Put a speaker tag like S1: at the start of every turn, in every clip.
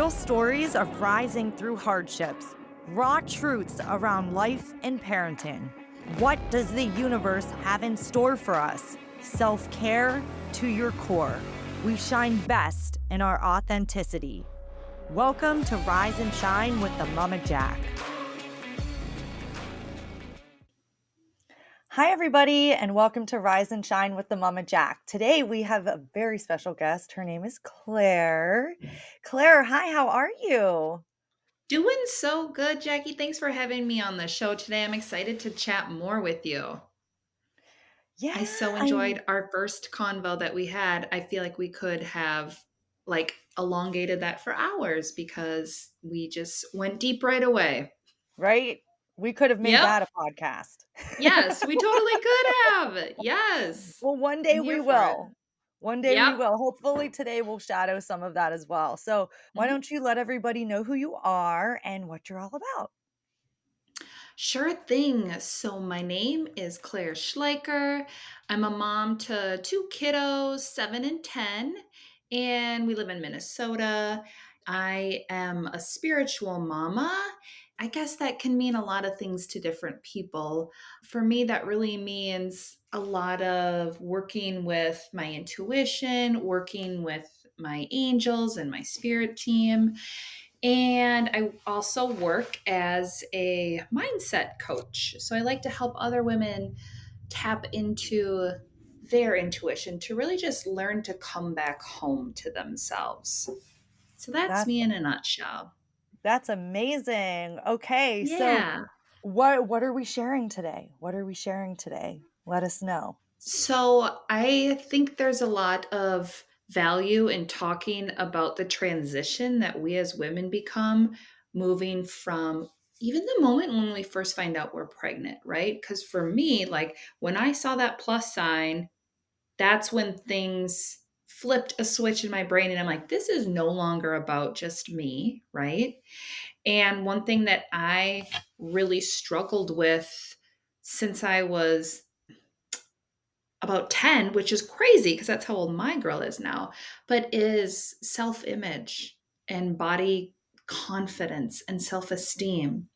S1: Real stories of rising through hardships, raw truths around life and parenting. What does the universe have in store for us? Self care to your core. We shine best in our authenticity. Welcome to Rise and Shine with the Mama Jac. Hi, everybody, and welcome to Rise and Shine with the Mama Jac. Today, we have a very special guest. Her name is Claire. Claire, hi, how are you?
S2: Doing so good, Jackie. Thanks for having me on the show today. I'm excited to chat more with you.
S1: Yeah,
S2: I so
S1: I'm
S2: enjoyed our first convo that we had. I feel like we could have elongated that for hours because we just went deep right away.
S1: right. We could have made
S2: Yep.
S1: that a podcast.
S2: Yes, we totally could have. Yes.
S1: Well, one day
S2: I'm
S1: we
S2: here for it.
S1: will. One day we
S2: Yep.
S1: will. Hopefully, today will shadow some of that as well. So, why
S2: Mhm.
S1: don't you let everybody know who you are and what you're all about?
S2: Sure thing. So, my name is Claire Schleicher. I'm a mom to two kiddos, 7 and 10, and we live in Minnesota. I am a spiritual mama. I guess that can mean a lot of things to different people. For me, that really means a lot of working with my intuition, working with my angels and my spirit team. And I also work as a mindset coach. So I like to help other women tap into their intuition to really just learn to come back home to themselves. So that's
S1: That's
S2: me in a nutshell.
S1: that's amazing. Okay, so
S2: Yeah.
S1: what are we sharing today? What are we sharing today? Let us know.
S2: So I think there's a lot of value in talking about the transition that we as women become moving from even the moment when we first find out we're pregnant, right? Because for me, like when I saw that plus sign, that's when things flipped a switch in my brain. And I'm like, this is no longer about just me, right? And one thing that I really struggled with since I was about 10, which is crazy because that's how old my girl is now, but is self image and body confidence and self esteem.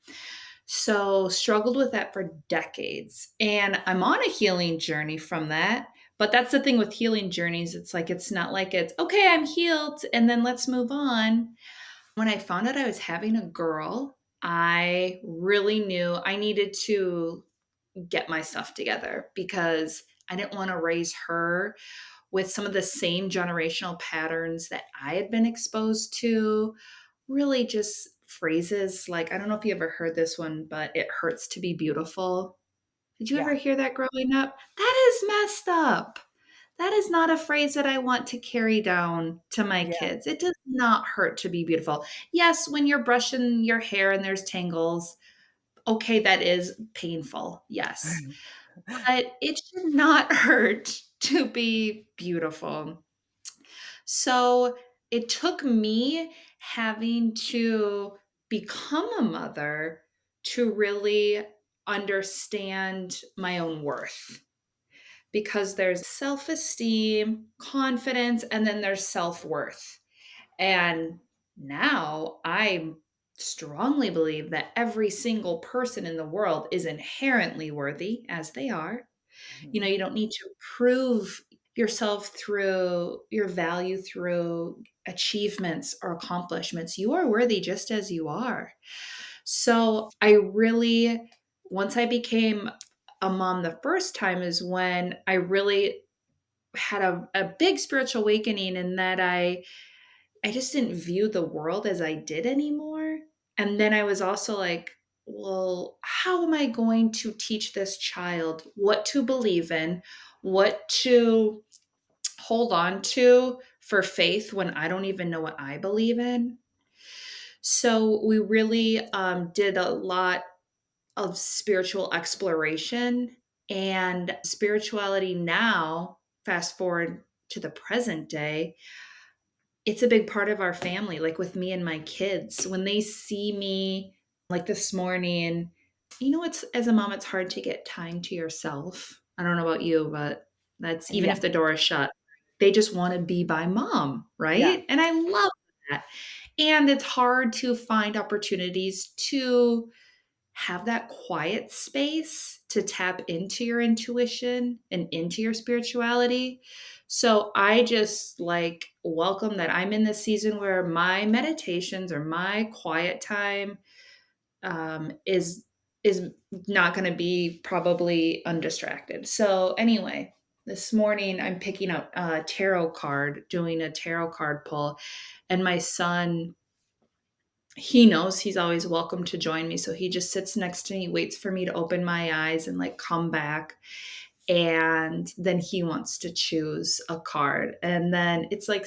S2: So, struggled with that for decades. And I'm on a healing journey from that. But that's the thing with healing journeys. It's like, it's not like it's okay, I'm healed and then let's move on. When I found out I was having a girl, I really knew I needed to get my stuff together because I didn't want to raise her with some of the same generational patterns that I had been exposed to. Really, just phrases like, I don't know if you ever heard this one, but it hurts to be beautiful. Did you ever
S1: Yeah.
S2: hear that growing up? That is messed up. That is not a phrase that I want to carry down to my
S1: Yeah.
S2: kids. It does not hurt to be beautiful. Yes, when you're brushing your hair and there's tangles, okay, that is painful. Yes. But it should not hurt to be beautiful. So it took me having to become a mother to really understand my own worth because there's self esteem, confidence, and then there's self worth. And now I strongly believe that every single person in the world is inherently worthy as they are.
S1: Mhm.
S2: You don't need to prove yourself through your value through achievements or accomplishments. You are worthy just as you are. So I really, once I became a mom the first time, is when I really had a big spiritual awakening in that I just didn't view the world as I did anymore. And then I was also like, well, how am I going to teach this child what to believe in, what to hold on to for faith when I don't even know what I believe in? So we really did a lot of spiritual exploration and spirituality now, fast forward to the present day, it's a big part of our family, like with me and my kids. When they see me, like this morning, it's as a mom, it's hard to get time to yourself. I don't know about you, but that's even
S1: Yeah.
S2: if the door is shut, they just want to be by mom,
S1: Yeah.
S2: right? And I love that. And it's hard to find opportunities to have that quiet space to tap into your intuition and into your spirituality. So I just like welcome that I'm in this season where my meditations or my quiet time is not going to be probably undistracted. So anyway, this morning I'm picking up a tarot card, doing a tarot card pull, and my son, he knows he's always welcome to join me. So he just sits next to me, waits for me to open my eyes and like come back. And then he wants to choose a card. And then it's like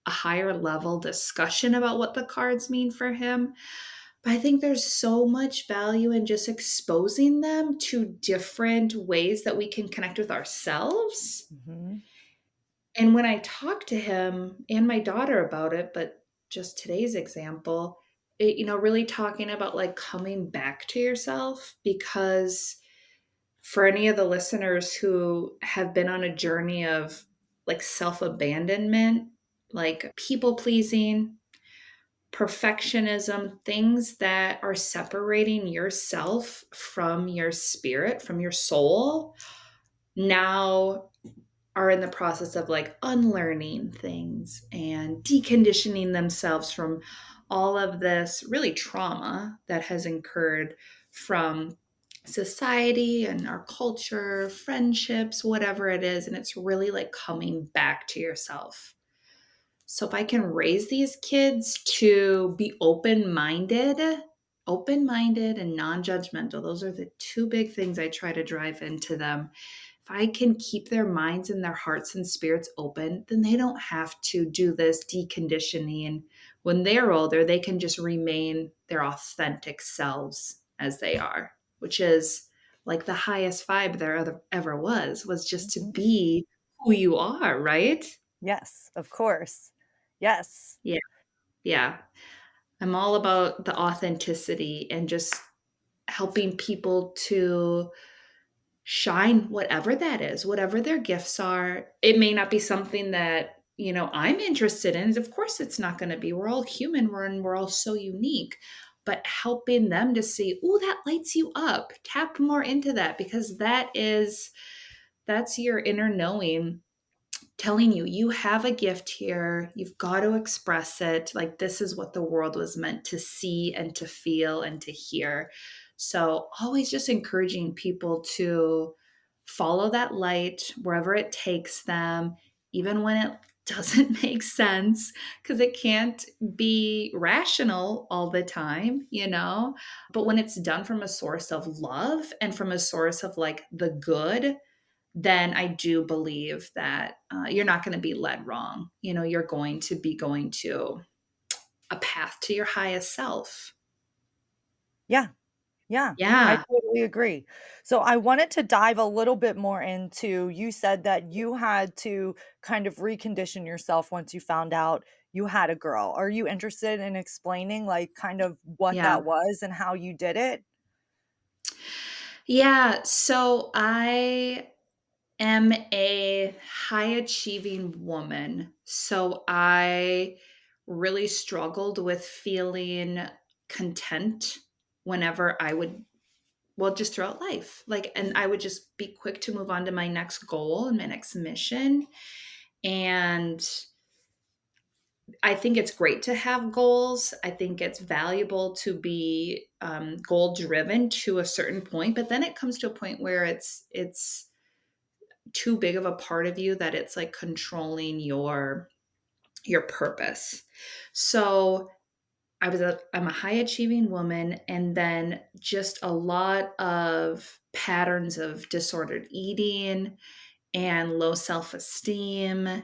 S2: a higher level discussion about what the cards mean for him. But I think there's so much value in just exposing them to different ways that we can connect with ourselves.
S1: Mhm.
S2: And when I talk to him and my daughter about it, but just today's example, really talking about like coming back to yourself, because for any of the listeners who have been on a journey of like self abandonment, like people pleasing, perfectionism, things that are separating yourself from your spirit, from your soul, now are in the process of like unlearning things and deconditioning themselves from all of this really trauma that has incurred from society and our culture, friendships, whatever it is. And it's really like coming back to yourself. So if I can raise these kids to be open minded and non-judgmental, those are the two big things I try to drive into them. If I can keep their minds and their hearts and spirits open, then they don't have to do this deconditioning. When they're older, they can just remain their authentic selves as they are, which is like the highest vibe there ever was just to
S1: Mhm.
S2: be who you are, right?
S1: Yes, of course. Yes.
S2: Yeah. Yeah. I'm all about the authenticity and just helping people to shine whatever that is, whatever their gifts are. It may not be something that, I'm interested in. Of course it's not going to be. We're all human, we're all so unique. But helping them to see, oh, that lights you up. Tap more into that, because that's your inner knowing telling you you have a gift here, you've got to express it. Like this is what the world was meant to see and to feel and to hear. So always just encouraging people to follow that light wherever it takes them, even when it doesn't make sense, because it can't be rational all the time, but when it's done from a source of love and from a source of like the good, then I do believe that you're not going to be led wrong. You're going to be going to a path to your highest self.
S1: Yeah. Yeah, I
S2: Yeah.
S1: totally agree. So I wanted to dive a little bit more into, you said that you had to kind of recondition yourself once you found out you had a girl. Are you interested in explaining like kind of what
S2: Yeah.
S1: that was and how you did it?
S2: Yeah. So I am a high achieving woman. So I really struggled with feeling content whenever I would, well, just throughout life. Like, and I would just be quick to move on to my next goal and my next mission. And I think it's great to have goals. I think it's valuable to be goal driven to a certain point, but then it comes to a point where it's too big of a part of you that it's like controlling your purpose. So I'm a high achieving woman, and then just a lot of patterns of disordered eating and low self esteem,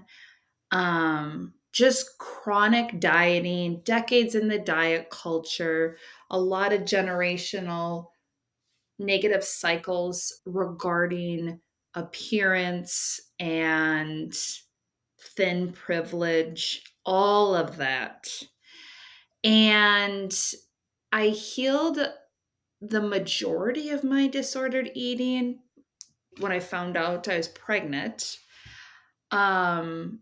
S2: just chronic dieting, decades in the diet culture, a lot of generational negative cycles regarding appearance and thin privilege, all of that. And I healed the majority of my disordered eating when I found out I was pregnant. Um,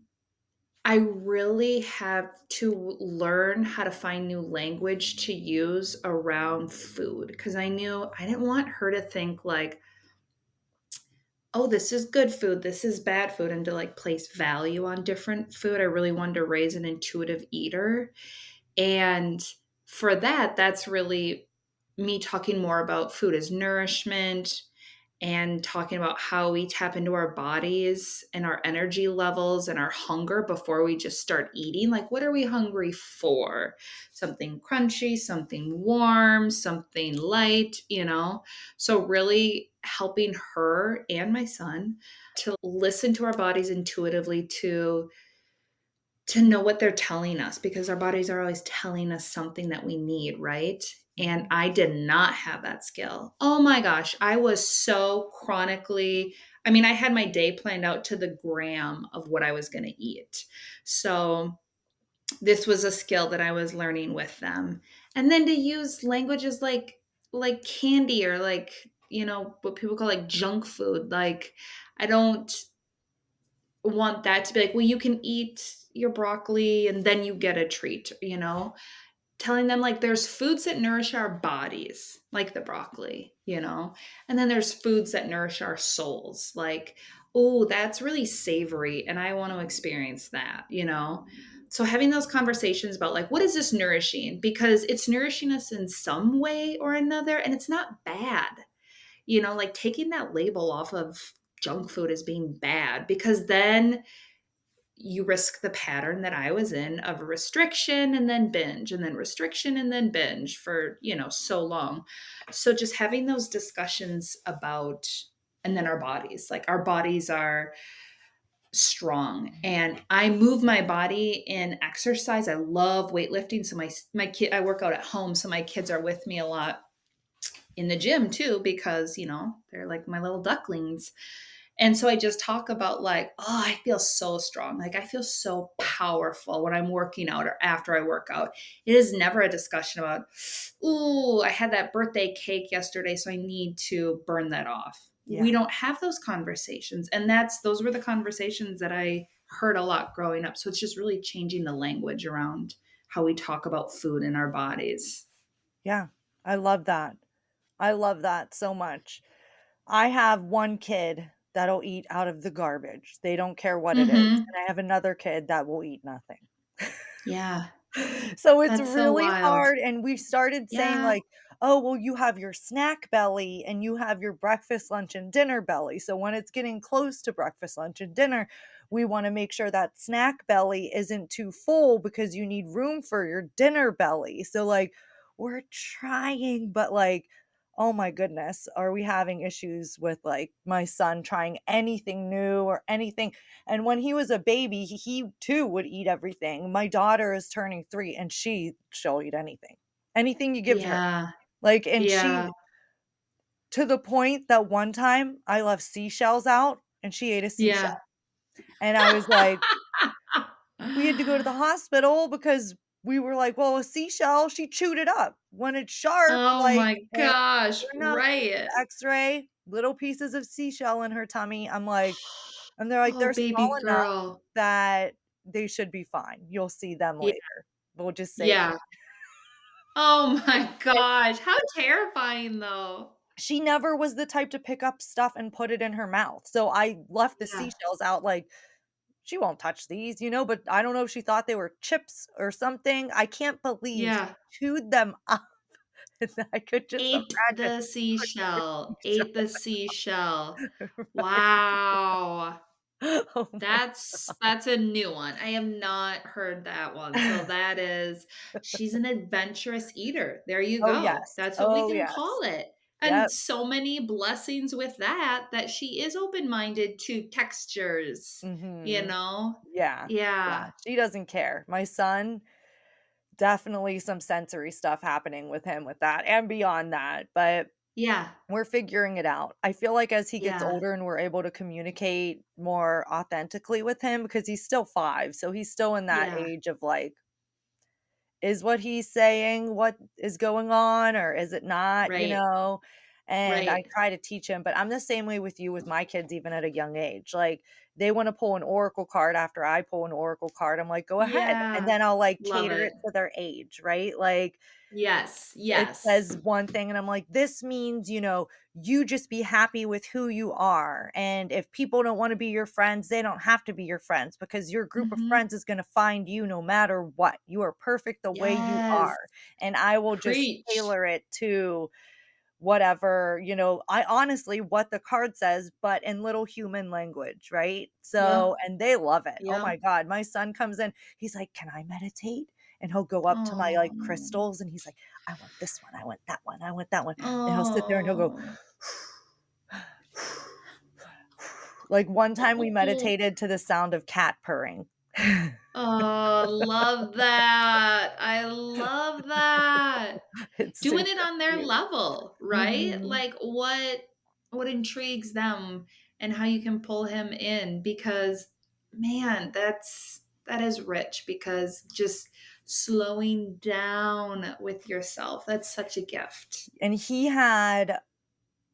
S2: I really have to learn how to find new language to use around food because I knew I didn't want her to think like, oh, this is good food, this is bad food, and to like place value on different food. I really wanted to raise an intuitive eater. And for that, that's really me talking more about food as nourishment and talking about how we tap into our bodies and our energy levels and our hunger before we just start eating. Like, what are we hungry for? Something crunchy, something warm, something light, you know? So, really helping her and my son to listen to our bodies intuitively to know what they're telling us because our bodies are always telling us something that we need, right? And
S1: Mhm.
S2: I did not have that skill. Oh my gosh, I was so chronically, I mean, I had my day planned out to the gram of what I was going to eat. So, this was a skill that I was learning with them. And then to use languages like candy or like, what people call like junk food, like I don't want that to be like, well, you can eat your broccoli and then you get a treat, telling them like there's foods that nourish our bodies, like the broccoli, and then there's foods that nourish our souls, like, oh, that's really savory and I want to experience that. So having those conversations about like, what is this nourishing? Because it's nourishing us in some way or another, and it's not bad, like taking that label off of junk food as being bad, because then you risk the pattern that I was in of restriction and then binge and then restriction and then binge for, so long. So just having those discussions about, and then our bodies, like our bodies are strong and I move my body in exercise. I love weightlifting. So my kid, I work out at home. So my kids are with me a lot in the gym too, because, they're like my little ducklings. And so I just talk about like, oh, I feel so strong. Like I feel so powerful when I'm working out or after I work out. It is never a discussion about, ooh, I had that birthday cake yesterday, so I need to burn that off. We
S1: Yeah.
S2: don't have those conversations. And those were the conversations that I heard a lot growing up. So it's just really changing the language around how we talk about food in our bodies.
S1: Yeah. I love that. I love that so much. I have one kid that'll eat out of the garbage. They don't care what it is.
S2: Mhm.
S1: And I have another kid that will eat nothing.
S2: Yeah.
S1: So it's
S2: That's so
S1: really
S2: wild.
S1: hard, and we started saying
S2: Yeah.
S1: like, "Oh, well, you have your snack belly and you have your breakfast, lunch, and dinner belly." So when it's getting close to breakfast, lunch, and dinner, we wanna make sure that snack belly isn't too full because you need room for your dinner belly. So, like, we're trying, but, like, oh my goodness, are we having issues with, like, my son trying anything new or anything, and when he was a baby, he too would eat everything. My daughter is turning 3 and she'll eat anything. Anything you give her.
S2: Yeah.
S1: Like, and
S2: Yeah.
S1: she to the point that one time I left seashells out and she ate a
S2: Yeah.
S1: seashell. And I was like, we had to go to the hospital because we were like, "Well, a seashell, she chewed it up. When it's sharp,
S2: Oh
S1: like,
S2: my gosh,
S1: we're not
S2: right.
S1: X-ray, little pieces of seashell in her tummy." I'm like, and they're like,
S2: Oh,
S1: "They're small
S2: baby
S1: enough
S2: girl.
S1: that they should be fine. You'll see them
S2: Yeah,
S1: later. We'll just say
S2: yeah. Oh my gosh, how terrifying though.
S1: she never was the type to pick up stuff and put it in her mouth, so I left the
S2: Yeah,
S1: seashells out, like, "She won't touch these," but I don't know if she thought they were chips or something. I can't believe
S2: yeah.
S1: she chewed them up, and I could just
S2: Ate
S1: imagine
S2: the
S1: putting her
S2: seashell,
S1: seashell
S2: ate the seashell.
S1: right.
S2: Wow.
S1: Oh my
S2: That's a new one. I have not heard that one. So that is she's an adventurous eater. There you
S1: Oh,
S2: go.
S1: yes.
S2: That's what we
S1: Oh,
S2: can
S1: yes.
S2: call it. And
S1: Yep.
S2: so many blessings with that that she is open-minded to textures, you
S1: Mhm.
S2: know?
S1: Yeah. Yeah,
S2: Yeah.
S1: she doesn't care. My son, definitely some sensory stuff happening with him with that and beyond that, but
S2: Yeah.
S1: we're figuring it out. I feel like as he gets
S2: Yeah.
S1: older and we're able to communicate more authentically with him because he's still 5, so he's still in that
S2: Yeah.
S1: age of, like, is what he's saying what is going on or is it not,
S2: Right.
S1: And I
S2: Right.
S1: try to teach him, but I'm the same way with you with my kids even at a young age. Like, they wanna pull an oracle card after I pull an oracle card, I'm like, "Go ahead." And
S2: Yeah.
S1: then I'll, like,
S2: Love
S1: cater
S2: it.
S1: it to their age, right? Like,
S2: Yes.
S1: it
S2: Yes.
S1: says one thing and I'm like, "This means, you just be happy with who you are, and if people don't wanna be your friends, they don't have to be your friends because your group of
S2: Mhm.
S1: friends is gonna find you no matter what. You are perfect the way you
S2: Yes.
S1: are, and I will just
S2: Preach.
S1: tailor it to whatever, I honestly what the card says, but in little human language, right? So,
S2: Yep.
S1: and they love it. Oh
S2: Yep.
S1: my God. My son comes in, he's like, "Can I meditate?" And he'll go up to my like
S2: Oh.
S1: crystals and he's like, "I want this one, I want that one, I want that one." And he'll sit there and he'll go,
S2: Oh.
S1: like one time we
S2: Oh.
S1: meditated to the sound of cat purring.
S2: Oh, love that. I love that.
S1: It's
S2: Doing
S1: super
S2: it on their
S1: cute.
S2: level, right?
S1: Mhm.
S2: Like what intrigues them and how you can pull him in because man, that is rich because just slowing down with yourself, that's such a gift.
S1: And he had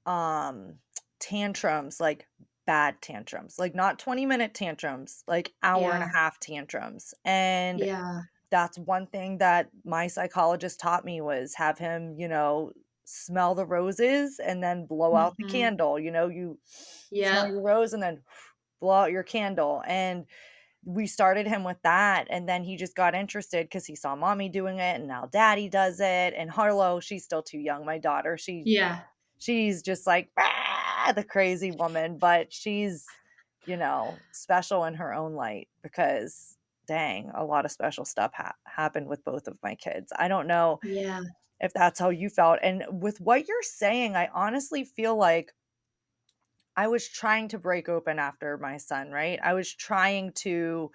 S1: um tantrums, like bad tantrums, like not 20-minute tantrums, like hour and
S2: Yeah.
S1: a half tantrums. And
S2: Yeah.
S1: that's one thing that my psychologist taught me was have him, smell the roses and then blow out the
S2: Mhm.
S1: candle. You smell
S2: Yep.
S1: your rose and then blow out your candle. And we started him with that, and then he just got interested because he saw mommy doing it and now daddy does it. And Harlow, she's still too young, my daughter,
S2: Yeah.
S1: she's just like, "Ah," the crazy woman, but she's, special in her own light because dang, a lot of special stuff happened with both of my kids. I don't know
S2: Yeah.
S1: if that's how you felt. And with what you're saying, I honestly feel like I was trying to break open after my son, right? I was trying to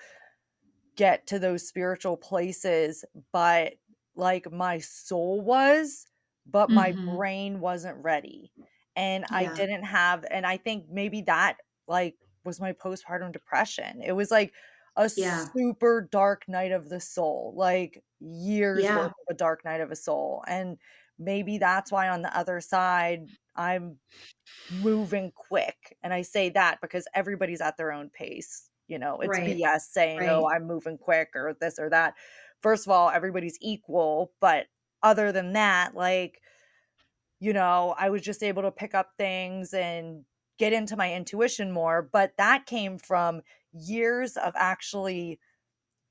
S1: get to those spiritual places, but like my soul was, but my
S2: Mhm.
S1: brain wasn't ready. And I
S2: Yeah.
S1: didn't have, and I think maybe that like was my postpartum depression. It was like a
S2: Yeah.
S1: super dark night of the soul, like years
S2: Yeah.
S1: worth of a dark night of a soul. And maybe that's why on the other side, I'm moving quick, and I say that because everybody's at their own pace, it's
S2: Right.
S1: BS saying, "Oh,
S2: Right.
S1: I'm moving quick," or this or that. First of all, everybody's equal, but other than that, like, I was just able to pick up things and get into my intuition more, but that came from years of actually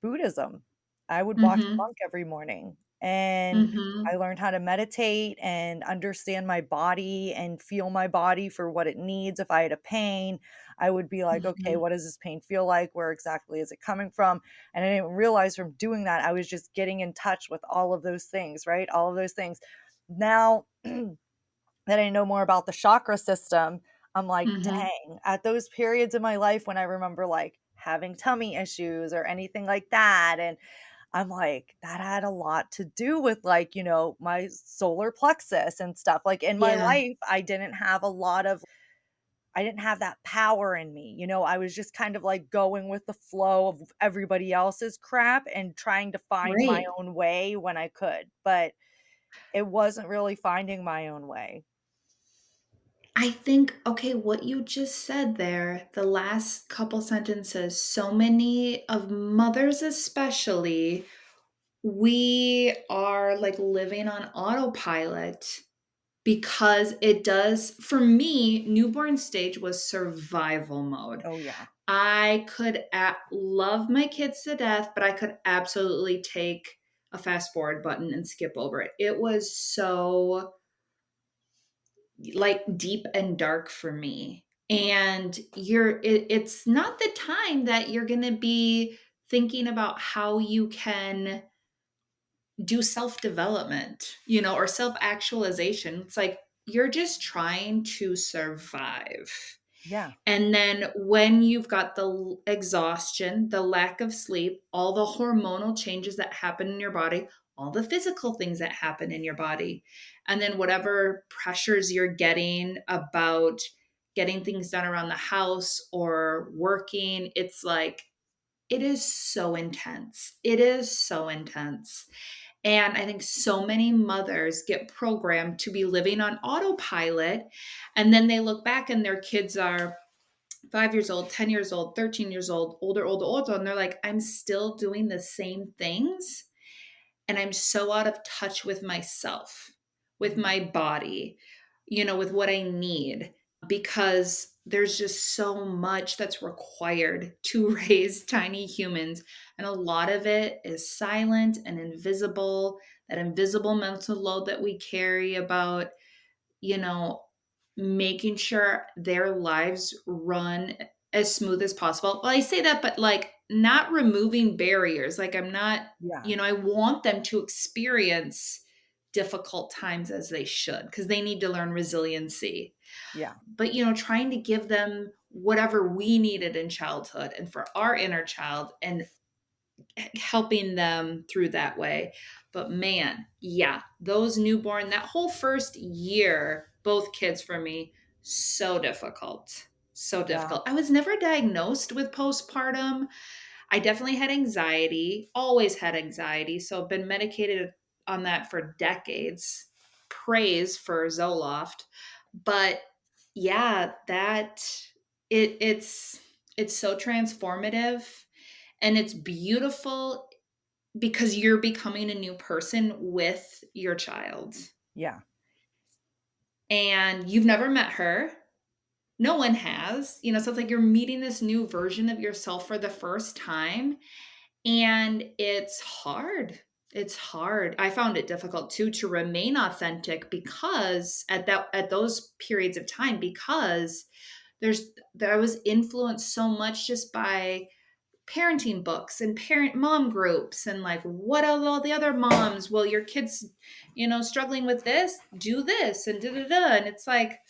S1: Buddhism. I would watch a
S2: Mhm.
S1: monk every morning, and
S2: Mhm.
S1: I learned how to meditate and understand my body and feel my body for what it needs. If I had a pain, I would be like, "Okay,
S2: Mhm.
S1: what does this pain feel like? Where exactly is it coming from?" And I didn't realize from doing that, I was just getting in touch with all of those things, right? All of those things. Now that I know more about the chakra system, I'm like,
S2: Mhm.
S1: dang, at those periods in my life when I remember like having tummy issues or anything like that. And I'm like, that had a lot to do with like, my solar plexus and stuff. Like in my
S2: Yeah.
S1: life, I didn't have that power in me. I was just kind of like going with the flow of everybody else's crap and trying to find my
S2: Right.
S1: own way when I could. But it wasn't really finding my own way.
S2: I think, okay, what you just said there, the last couple sentences, so many of mothers, especially, we are like living on autopilot because it does, for me, newborn stage was survival mode.
S1: Oh, yeah.
S2: I could love my kids to death, but I could absolutely take a fast forward button and skip over it. It was so like deep and dark for me. And it's not the time that you're going to be thinking about how you can do self-development, or self-actualization. It's like you're just trying to survive.
S1: Yeah.
S2: And then when you've got the exhaustion, the lack of sleep, all the hormonal changes that happen in your body, all the physical things that happen in your body, and then whatever pressures you're getting about getting things done around the house or working, it's like, it is so intense. It is so intense. And I think so many mothers get programmed to be living on autopilot. And then they look back and their kids are 5 years old, 10 years old, 13 years old, older, older, older. And they're like, I'm still doing the same things. And I'm so out of touch with myself, with
S1: Mhm.
S2: my body, with what I need, because there's just so much that's required to raise tiny humans. And a lot of it is silent and invisible, that invisible mental load that we carry about, you know, making sure their lives run as smooth as possible. Well, I say that, but like not removing barriers. Like I'm not,
S1: Yeah.
S2: I want them to experience difficult times as they should because they need to learn resiliency.
S1: Yeah.
S2: But, trying to give them whatever we needed in childhood and for our inner child and helping them through that way. But man, yeah, those newborn, that whole first year, both kids for me, so difficult. So
S1: Yeah.
S2: difficult. I was never diagnosed with postpartum. I definitely had anxiety, always had anxiety. So I've been medicated on that for decades. Praise for Zoloft. But yeah, it's so transformative and it's beautiful because you're becoming a new person with your child.
S1: Yeah.
S2: And you've never met her. No one has. So it's like you're meeting this new version of yourself for the first time. And it's hard. It's hard. I found it difficult too to remain authentic because at those periods of time, because I was influenced so much just by parenting books and parent mom groups and like what are all the other moms, well your kids struggling with this, do this and da da da, and it's like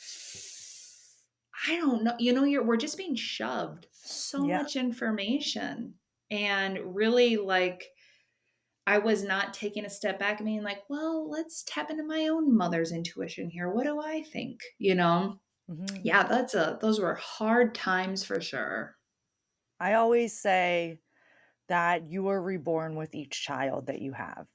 S2: I don't know, we're just being shoved so
S1: Yeah.
S2: much information, and really like I was not taking a step back and being like, well, let's tap into my own mother's intuition here, what do I think,
S1: Mhm.
S2: yeah, those were hard times for sure.
S1: I always say that you are reborn with each child that you have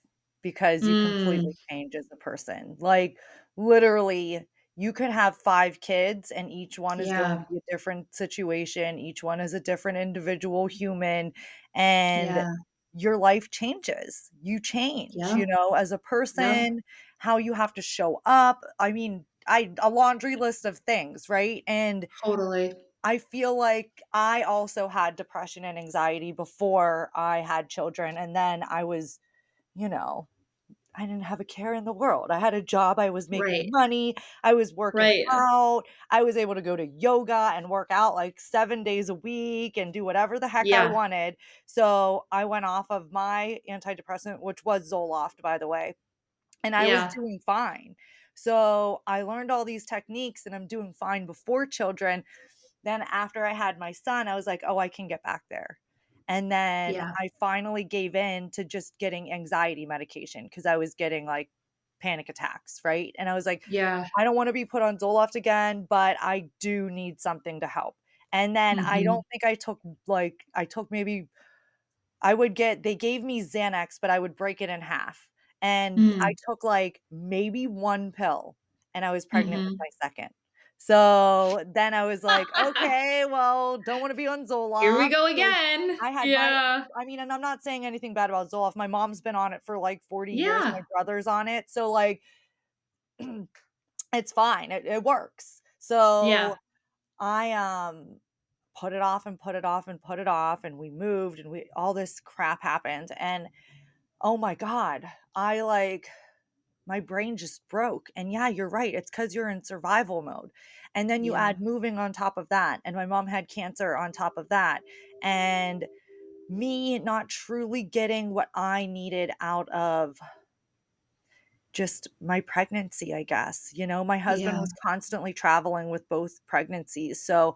S1: because you
S2: Mm,
S1: completely change as a person. Like, literally, you could have 5 kids and each one is going
S2: yeah,
S1: to be a different situation, each one is a different individual human, and
S2: yeah,
S1: your life changes. You change,
S2: yeah.
S1: as a
S2: Yeah,
S1: person, how you have to show up. I mean, I a laundry list of things, right? And
S2: totally.
S1: I feel like I also had depression and anxiety before I had children, and then you know, I didn't have a care in the world. I had a job, I was making
S2: Right,
S1: money, I was working
S2: right.
S1: out, I was able to go to yoga and work out like 7 days a week and do whatever the heck I
S2: Yeah,
S1: wanted. So, I went off of my antidepressant, which was Zoloft, by the way, and I was
S2: yeah,
S1: doing fine. So, I learned all these techniques and I'm doing fine before children. Then after I had my son, I was like, "Oh, I can get back there." And then
S2: yeah,
S1: I finally gave in to just getting anxiety medication because I was getting, like, panic attacks, right? And I was like,
S2: yeah.
S1: "I don't wanna be put on Zoloft again, but I do need something to help." And then I
S2: Mhm.
S1: don't think I took maybe I would get they gave me Xanax, but I would break it in half, and I
S2: Mm,
S1: took, like, maybe 1 pill, and I was pregnant with
S2: mhm.
S1: my 2nd. So, then I was like, "Okay, well, don't wanna be on
S2: Here we
S1: Zoloft,"
S2: go
S1: 'cause
S2: again.
S1: I had my
S2: Yeah,
S1: I mean, and I'm not saying anything bad about Zoloft, my mom's been on it for, like, 40 years, my
S2: yeah,
S1: brother's on it, so, like, it's fine, it works.
S2: yeah,
S1: So, I, put it off and put it off and put it off, and we moved, and we all this crap happened, and oh my god, my brain just broke, and yeah, you're right, it's because 'cause you're in survival mode, and then you
S2: yeah,
S1: add moving on top of that, and my mom had cancer on top of that, and me not truly getting what I needed out of just my pregnancy, I guess, my husband
S2: yeah,
S1: was constantly traveling with both pregnancies, so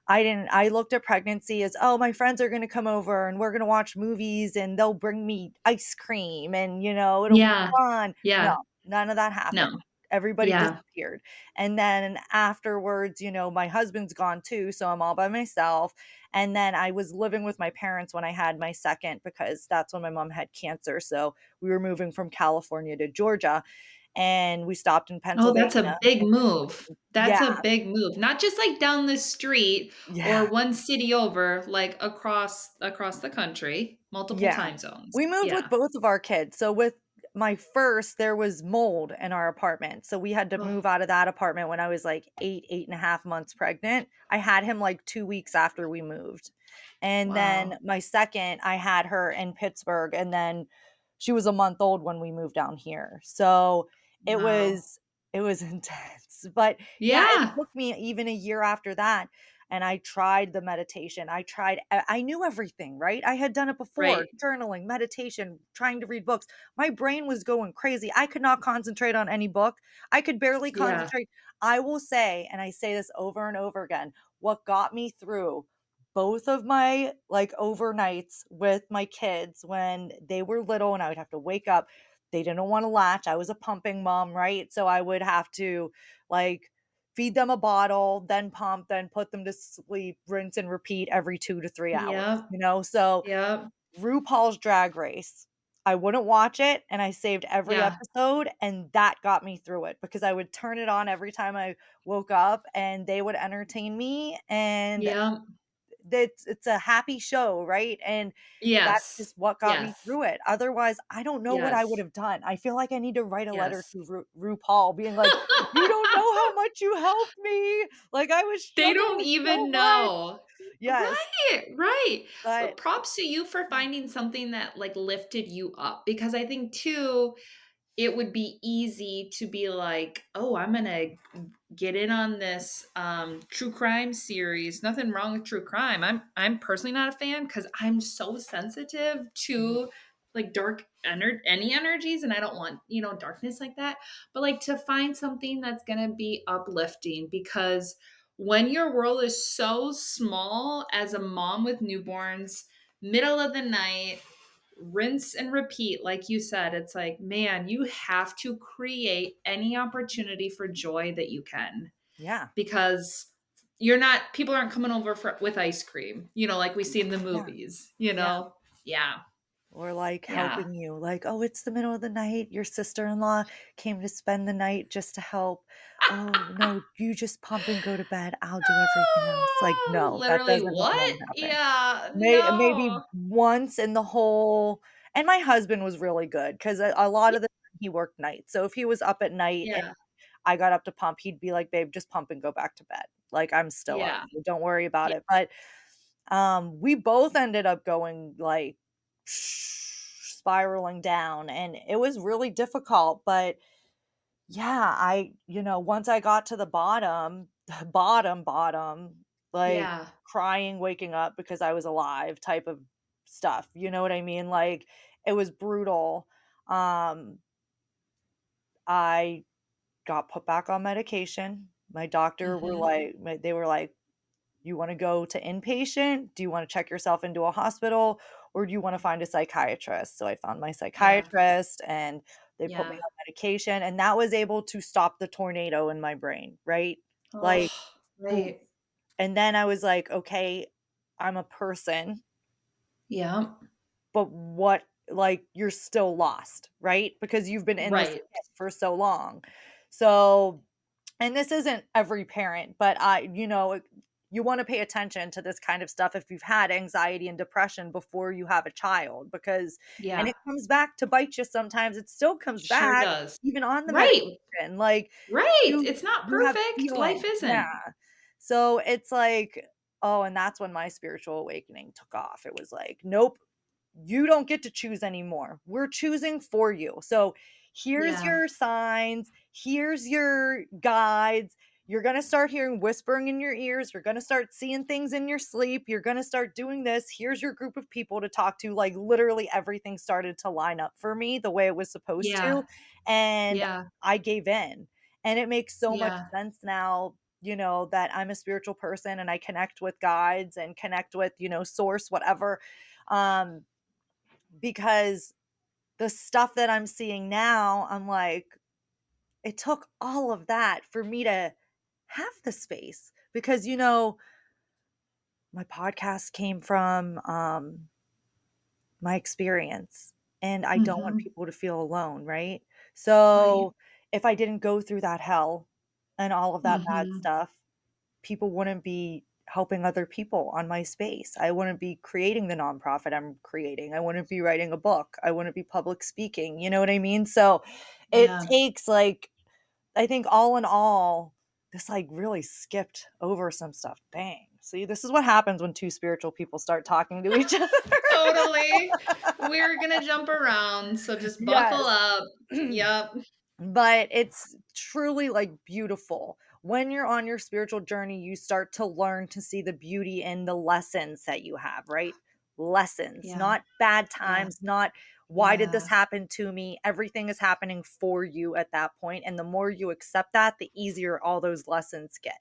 S1: I looked at pregnancy as, "Oh, my friends are gonna come over and we're gonna watch movies and they'll bring me ice cream and, it'll be
S2: yeah,
S1: fun." No,
S2: yeah.
S1: none of that
S2: No,
S1: happened. Everybody
S2: Yeah.
S1: disappeared. And then afterwards, my husband's gone too, so I'm all by myself. And then I was living with my parents when I had my second because that's when my mom had cancer. So we were moving from California to Georgia and we stopped in
S2: Oh,
S1: Pennsylvania.
S2: that's a big move. That's
S1: Yeah,
S2: a big move. Not just, like, down the street or
S1: yeah.
S2: one city over, like, across the country, multiple
S1: Yeah.
S2: time zones.
S1: We moved with
S2: Yeah.
S1: both of our kids. So with my first, there was mold in our apartment. So we had to
S2: Oh,
S1: move out of that apartment when I was like 8.5 months pregnant. I had him like 2 weeks after we moved. And then
S2: wow.
S1: my second, I had her in Pittsburgh. And then she was a month old when we moved down here. So it
S2: Wow.
S1: was it was intense. But yeah, it
S2: Yeah.
S1: took me even a year after that and I tried the meditation. I knew everything, right? I had done it before,
S2: Right.
S1: journaling, meditation, trying to read books. My brain was going crazy. I could not concentrate on any book. I could barely
S2: Yeah.
S1: concentrate. I will say, and I say this over and over again, what got me through both of my like overnights with my kids when they were little and I would have to wake up. They didn't want to latch. I was a pumping mom, right? So I would have to like feed them a bottle, then pump, then put them to sleep, rinse and repeat every 2 to 3 hours,
S2: Yep.
S1: you know? So,
S2: Yep.
S1: RuPaul's Drag Race, I wouldn't watch it, and I saved every
S2: Yeah.
S1: episode, and that got me through it because I would turn it on every time I woke up, and they would entertain me, and
S2: Yep.
S1: it's a happy show, right? And that's
S2: Yes.
S1: just what got me
S2: Yes.
S1: through it. Otherwise, I don't know what I would
S2: Yes.
S1: have done. I feel like I need to write a letter
S2: Yes.
S1: to RuPaul being like, "You don't know how much you helped me. Like, I was
S2: They don't
S1: struggling so
S2: even
S1: much."
S2: know.
S1: Yes,
S2: Right, right.
S1: but
S2: But props to you for finding something that, like, lifted you up, because I think too, it would be easy to be like, "Oh, I'm gonna get in on this true crime series." Nothing wrong with true crime. I'm personally not a fan because I'm so sensitive
S1: Mhm.
S2: to like any energies, and I don't want darkness like that. But like to find something that's gonna be uplifting, because when your world is so small as a mom with newborns, middle of the night, rinse and repeat, like you said, it's like, man, you have to create any opportunity for joy that you can,
S1: Yeah,
S2: because people aren't coming over with ice cream, like we see in the
S1: yeah,
S2: movies,
S1: yeah.
S2: yeah.
S1: Or, like,
S2: Yeah.
S1: helping you, like, "Oh, it's the middle of the night, your sister-in-law came to spend the night just to help. Oh, no, you just pump and go to bed, I'll do everything else." Like, no, that
S2: Literally
S1: doesn't
S2: what?
S1: won't happen.
S2: Yeah,
S1: Maybe
S2: no.
S1: once in the whole and my husband was really good 'cause a lot
S2: Yeah,
S1: of the time he worked nights, so if he was up at night and
S2: yeah,
S1: I got up to pump, he'd be like, "Babe, just pump and go back to bed. Like, I'm still up,
S2: yeah,
S1: so don't worry about
S2: yeah,
S1: it." But, we both ended up going, like, spiraling down, and it was really difficult, but yeah, once I got to the bottom, the bottom, like,
S2: yeah,
S1: crying, waking up because I was alive type of stuff, you know what I mean? Like, it was brutal. Um, I got put back on medication. My doctor were
S2: mhm,
S1: like they were like, "You wanna go to inpatient? Do you wanna check yourself into a hospital, or do you wanna find a psychiatrist?" So I found my
S2: yeah,
S1: psychiatrist, and they put me
S2: yeah.
S1: on medication, and that was able to stop the tornado in my brain, right?
S2: Oh,
S1: Like, poof.
S2: right.
S1: And then I was like, "Okay, I'm a person,
S2: Yeah,
S1: but what like, you're still lost, right? Because you've been in this
S2: right.
S1: pit for so long." So and this isn't every parent, but you wanna pay attention to this kind of stuff if you've had anxiety and depression before you have a child because and
S2: Yeah,
S1: it comes back to bite you sometimes, it still comes
S2: sure
S1: back
S2: does.
S1: even on the
S2: Right,
S1: medication, like,
S2: right.
S1: you
S2: It's not
S1: you have
S2: perfect. Life
S1: feelings, yeah.
S2: isn't.
S1: So, it's like oh, and that's when my spiritual awakening took off, it was like, "Nope, you don't get to choose anymore. We're choosing for you. So here's
S2: Yeah,
S1: your signs, here's your guides. You're going to start hearing whispering in your ears. You're going to start seeing things in your sleep. You're going to start doing this. Here's your group of people to talk to. Like literally everything started to line up for me the way it was supposed
S2: yeah,
S1: to. And
S2: yeah,
S1: I gave in. And it makes so much
S2: yeah,
S1: sense now, that I'm a spiritual person and I connect with guides and connect with, source, whatever. Um, because the stuff that I'm seeing now, I'm like, it took all of that for me to have the space because, my podcast came from my experience, and I don't want
S2: Mhm.
S1: people to feel alone, right?
S2: Right.
S1: So if I didn't go through that hell and all of that bad
S2: Mhm.
S1: stuff, people wouldn't be helping other people on my space. I wouldn't be creating the nonprofit I'm creating. I wouldn't be writing a book. I wouldn't be public speaking. You know what I mean? So it
S2: Yeah.
S1: takes like, I think all in all, this like really skipped over some stuff. Dang. See, this is what happens when two spiritual people start talking to each other.
S2: Totally. We're gonna jump around, so just buckle
S1: Yes.
S2: up. Yep.
S1: But it's truly like beautiful. When you're on your spiritual journey, you start to learn to see the beauty in the lessons that you have, right? Lessons,
S2: Yeah.
S1: not bad
S2: Yeah.
S1: times, not why did this
S2: Yeah.
S1: happen to me? Everything is happening for you at that point. And the more you accept that, the easier all those lessons get.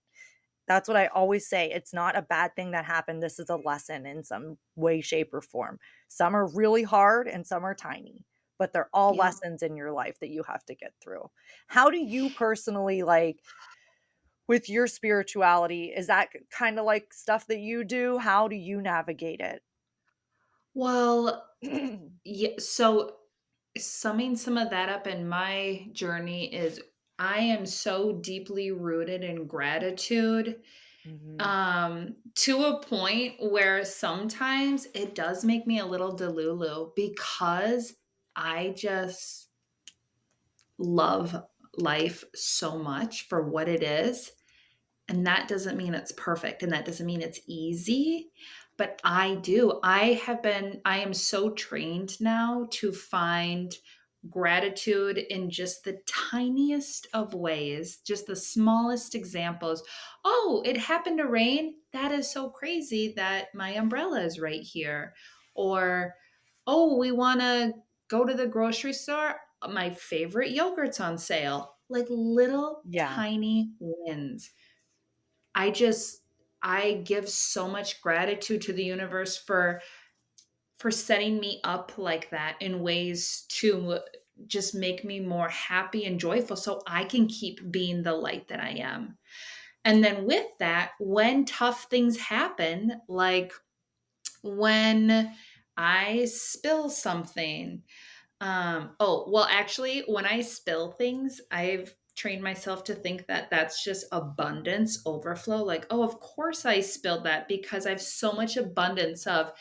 S1: That's what I always say. It's not a bad thing that happened. This is a lesson in some way, shape, or form. Some are really hard and some are tiny, but they're all
S2: Yep.
S1: lessons in your life that you have to get through. How do you personally like with your spirituality? Is that kind of like stuff that you do? How do you navigate it?
S2: Well, yeah, so summing some of that up in my journey is I am so deeply rooted in gratitude,
S1: Mhm.
S2: to a point where sometimes it does make me a little delulu because I just love life so much for what it is. And that doesn't mean it's perfect and that doesn't mean it's easy, but I am so trained now to find gratitude in just the tiniest of ways, just the smallest examples. Oh, it happened to rain. That is so crazy that my umbrella is right here. Or, oh, we want to go to the grocery store. My favorite yogurt's on sale. Like little
S1: Yeah.
S2: tiny wins. I just I give so much gratitude to the universe for setting me up like that in ways to just make me more happy and joyful so I can keep being the light that I am. And then with that, when tough things happen, like when I spill something, oh, well, actually, when I spill things, I've trained myself to think that that's just abundance overflow. Like, oh, of course I spilled that because I have so much abundance of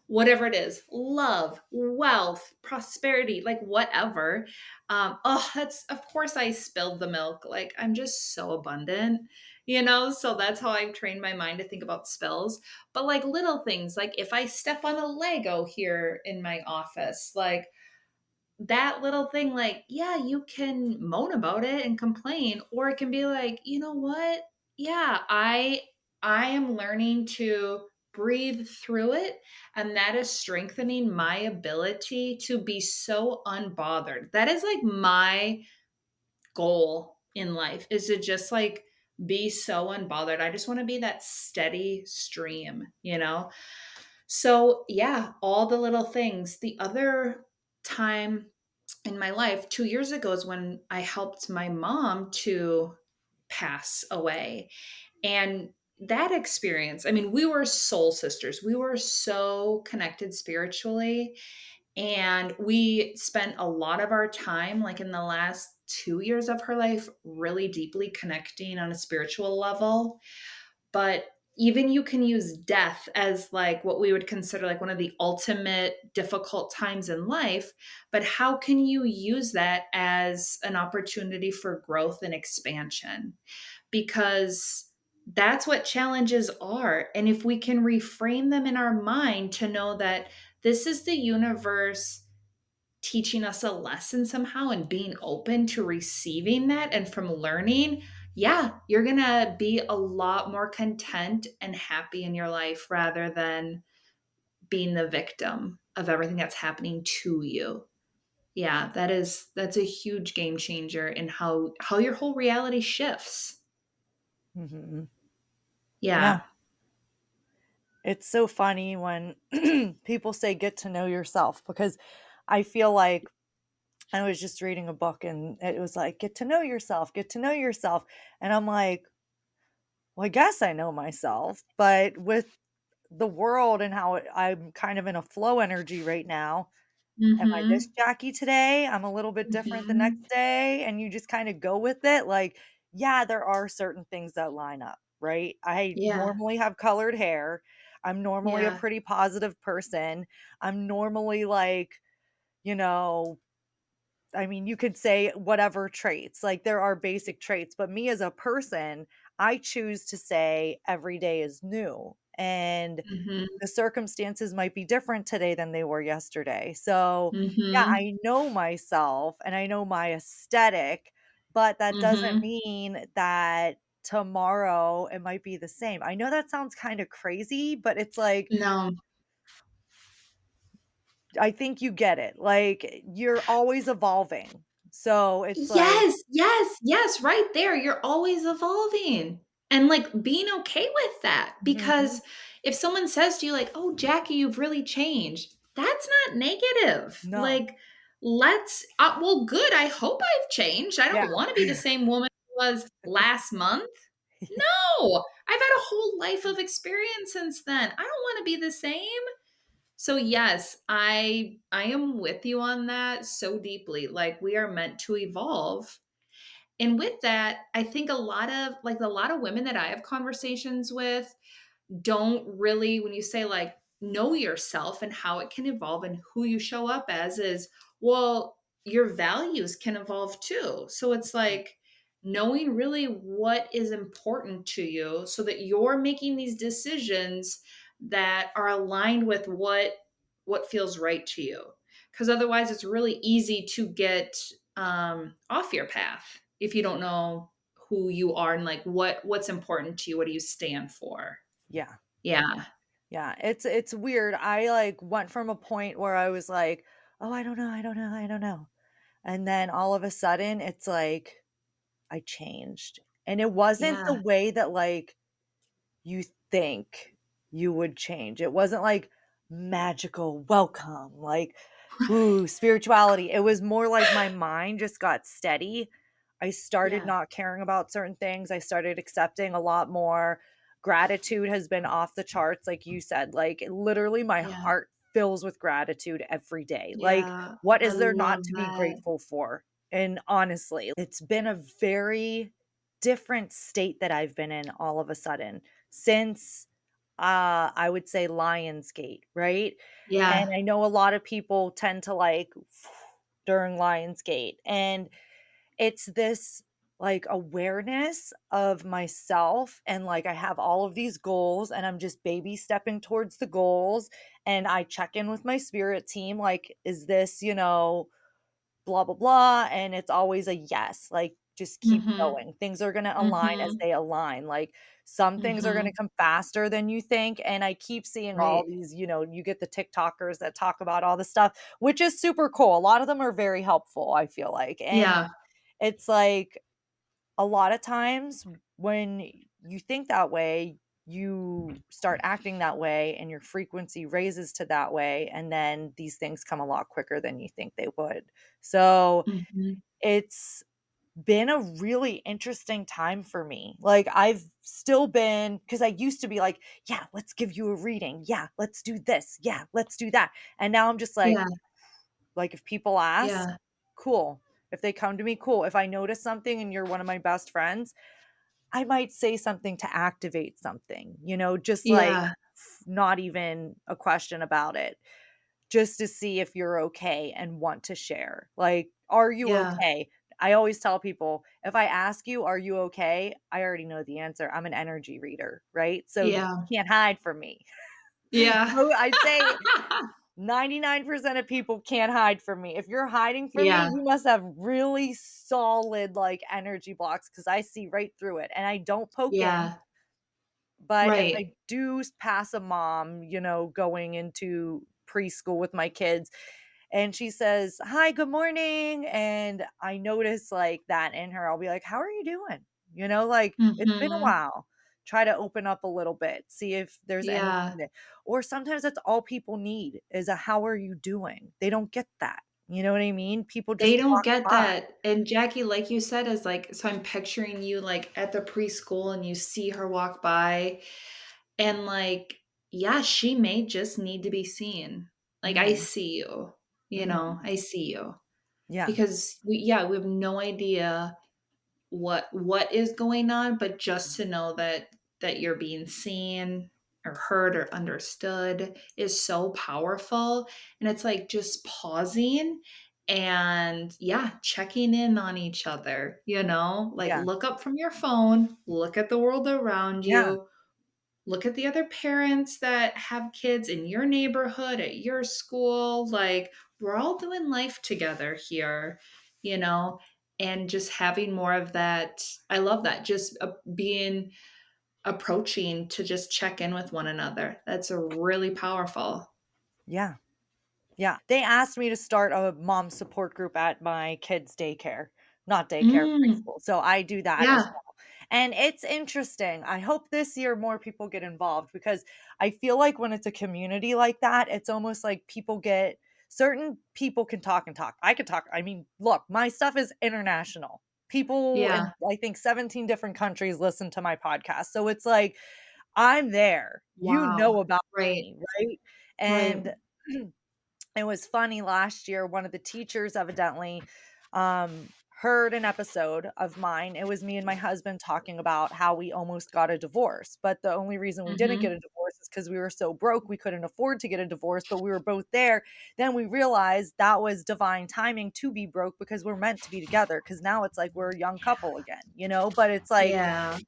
S2: whatever it is, love, wealth, prosperity, like whatever. Oh, that's, of course I spilled the milk. Like, I'm just so abundant, you know? So that's how I've trained my mind to think about spills. But like little things, like if I step on a Lego here in my office, like, that little thing, like, yeah, you can moan about it and complain, or it can be like, you know what, yeah, I am learning to breathe through it, and that is strengthening my ability to be so unbothered. That is like my goal in life, is to just like be so unbothered. I just want to be that steady stream, you know. So yeah, all the little things. The other time in my life 2 years ago is when I helped my mom to pass away. And that experience, I mean, we were soul sisters. We were so connected spiritually. And we spent a lot of our time, like in the last 2 years of her life, really deeply connecting on a spiritual level. But even you can use death as like what we would consider like one of the ultimate difficult times in life, but how can you use that as an opportunity for growth and expansion? Because that's what challenges are. And if we can reframe them in our mind to know that this is the universe teaching us a lesson somehow and being open to receiving that and from learning, yeah, you're going to be a lot more content and happy in your life rather than being the victim of everything that's happening to you. Yeah, that's a huge game changer in how your whole reality shifts.
S1: Mhm. Yeah.
S2: Yeah.
S1: It's so funny when people say get to know yourself because I feel like I was just reading a book and it was like, get to know yourself, get to know yourself. And I'm like, well, I guess I know myself, but with the world and how I'm kind of in a flow energy right now. Am I this
S2: Mhm.
S1: Jackie today? I'm a little bit different the next
S2: Mhm.
S1: day, and you just kinda go with it, like, yeah, there are certain things that line up, right? I
S2: Yeah.
S1: normally have colored hair. I'm normally a
S2: Yeah.
S1: pretty positive person. I'm normally, like, you know, I mean, you could say whatever traits, like, there are basic traits, but me as a person, I choose to say every day is new, and
S2: Mhm.
S1: the circumstances might be different today than they were yesterday. So, yeah,
S2: Mhm.
S1: I know myself and I know my aesthetic, but that doesn't
S2: Mhm.
S1: mean that tomorrow it might be the same. I know that sounds kind of crazy, but it's like,
S2: No.
S1: I think you get it. Like, you're always evolving. So it's like,
S2: Yes, yes, yes, right there. You're always evolving. And like being okay with that.
S1: mhm,
S2: Because if someone says to you, like, oh, Jackie, you've really changed, that's not negative.
S1: no.
S2: Like, well, good. I hope I've changed. I
S1: Yeah.
S2: don't want to be the same woman I was last month. No, I've had a whole life of experience since then. I don't want to be the same. So yes, I am with you on that so deeply. Like we are meant to evolve. And with that, I think a lot of women that I have conversations with don't really, when you say like know yourself and how it can evolve and who you show up as, is well, your values can evolve too. So it's like knowing really what is important to you so that you're making these decisions that are aligned with what feels right to you, because otherwise it's really easy to get off your path if you don't know who you are and like what's important to you, what do you stand for.
S1: Yeah.
S2: Yeah.
S1: Yeah, it's weird. I, like, went from a point where I was like, "Oh, I don't know." And then all of a sudden, it's like I changed. And it wasn't the
S2: Yeah.
S1: way that, like, you think you would change. It wasn't like magical welcome, like, ooh, spirituality. It was more like my mind just got steady. I started
S2: Yeah.
S1: not caring about certain things. I started accepting a lot more. Gratitude has been off the charts, like you said. Like, literally, my
S2: Yeah.
S1: heart fills with gratitude every day. Like,
S2: Yeah.
S1: what
S2: I
S1: is there not
S2: love
S1: to be
S2: that.
S1: grateful for? And honestly, it's been a very different state that I've been in all of a sudden since I would say Lionsgate, right? And
S2: Yeah.
S1: I know a lot of people tend to like during Lionsgate, and it's this like awareness of myself, and like I have all of these goals and I'm just baby stepping towards the goals, and I check in with my spirit team like, is this, blah blah blah, and it's always a yes, like, just keep
S2: Mhm.
S1: going, things are going to align as
S2: Mhm.
S1: they align, like, some things are going to
S2: Mhm.
S1: come faster than you think. And I keep seeing all
S2: Right.
S1: these, you get the TikTokers that talk about all this stuff, which is super cool. A lot of them are very helpful, I feel like. And
S2: Yeah.
S1: it's like, a lot of times when you think that way, you start acting that way and your frequency raises to that way, and then these things come a lot quicker than you think they would. So,
S2: Mhm.
S1: it's been a really interesting time for me. Like, I've still been, because I used to be like, "Yeah, let's give you a reading. Yeah, let's do this. Yeah, let's do that." And now I'm just
S2: Yeah.
S1: like, if people ask,
S2: Yeah.
S1: cool. If they come to me, cool. If I notice something and you're one of my best friends, I might say something to activate something, just like,
S2: Yeah.
S1: not even a question about it, just to see if you're okay and want to share. Like, are you
S2: Yeah.
S1: okay? I always tell people, if I ask you, are you okay? I already know the answer. I'm an energy reader, right? So you
S2: Yeah.
S1: can't hide from me.
S2: Yeah.
S1: I'd say 99% of people can't hide from me. If you're hiding from me,
S2: Yeah.
S1: you must have really solid like energy blocks, because I see right through it and I don't poke in.
S2: Yeah.
S1: But if
S2: Right.
S1: I do pass a mom, going into preschool with my kids, and she says, "Hi, good morning." And I notice like that in her, I'll be like, "How are you doing?" Like, it's been a
S2: Mhm.
S1: while. Try to open up a little bit, see if there's anything
S2: Yeah.
S1: that, or sometimes that's all people need is a "how are you doing?" They don't get that. You know what I mean? People
S2: They
S1: just
S2: don't
S1: walk
S2: get
S1: by.
S2: that. And Jackie, like you said, is like, so I'm picturing you like at the preschool and you see her walk by and like, yeah, she may just need to be seen. Like, I
S1: Mhm.
S2: see you,
S1: Mhm.
S2: I see you.
S1: Yeah.
S2: Because we have no idea what is going on, but just to know that you're being seen or heard or understood is so powerful. And it's like just pausing and yeah, checking in on each other, like
S1: Yeah.
S2: look up from your phone, look at the world around
S1: Yeah.
S2: you, look at the other parents that have kids in your neighborhood, at your school. Like, we're all doing life together here, you know, and just having more of that. I love that. Just being approaching to just check in with one another. That's a really powerful.
S1: Yeah. Yeah. They asked me to start a mom support group at my kids' daycare, not daycare,
S2: Mm,
S1: preschool. So I do that as
S2: yeah.
S1: well. And it's interesting. I hope this year more people get involved because I feel like when it's a community like that, it's almost like people get certain people can talk and talk. I could talk. I mean, look, my stuff is international. People
S2: Yeah.
S1: in I think 17 different countries listen to my podcast. So it's like I'm there. You
S2: Wow.
S1: know about
S2: Right.
S1: me, right?
S2: Right.
S1: And it was funny last year, one of the teachers evidently heard an episode of mine. It was me and my husband talking about how we almost got a divorce, but the only reason we didn't get
S2: Mm-hmm.
S1: a divorce is because we were so broke we couldn't afford to get a divorce, but we were both there. Then we realized that was divine timing to be broke because we're meant to be together, because now it's like we're a young couple again, but it's like
S2: Yeah.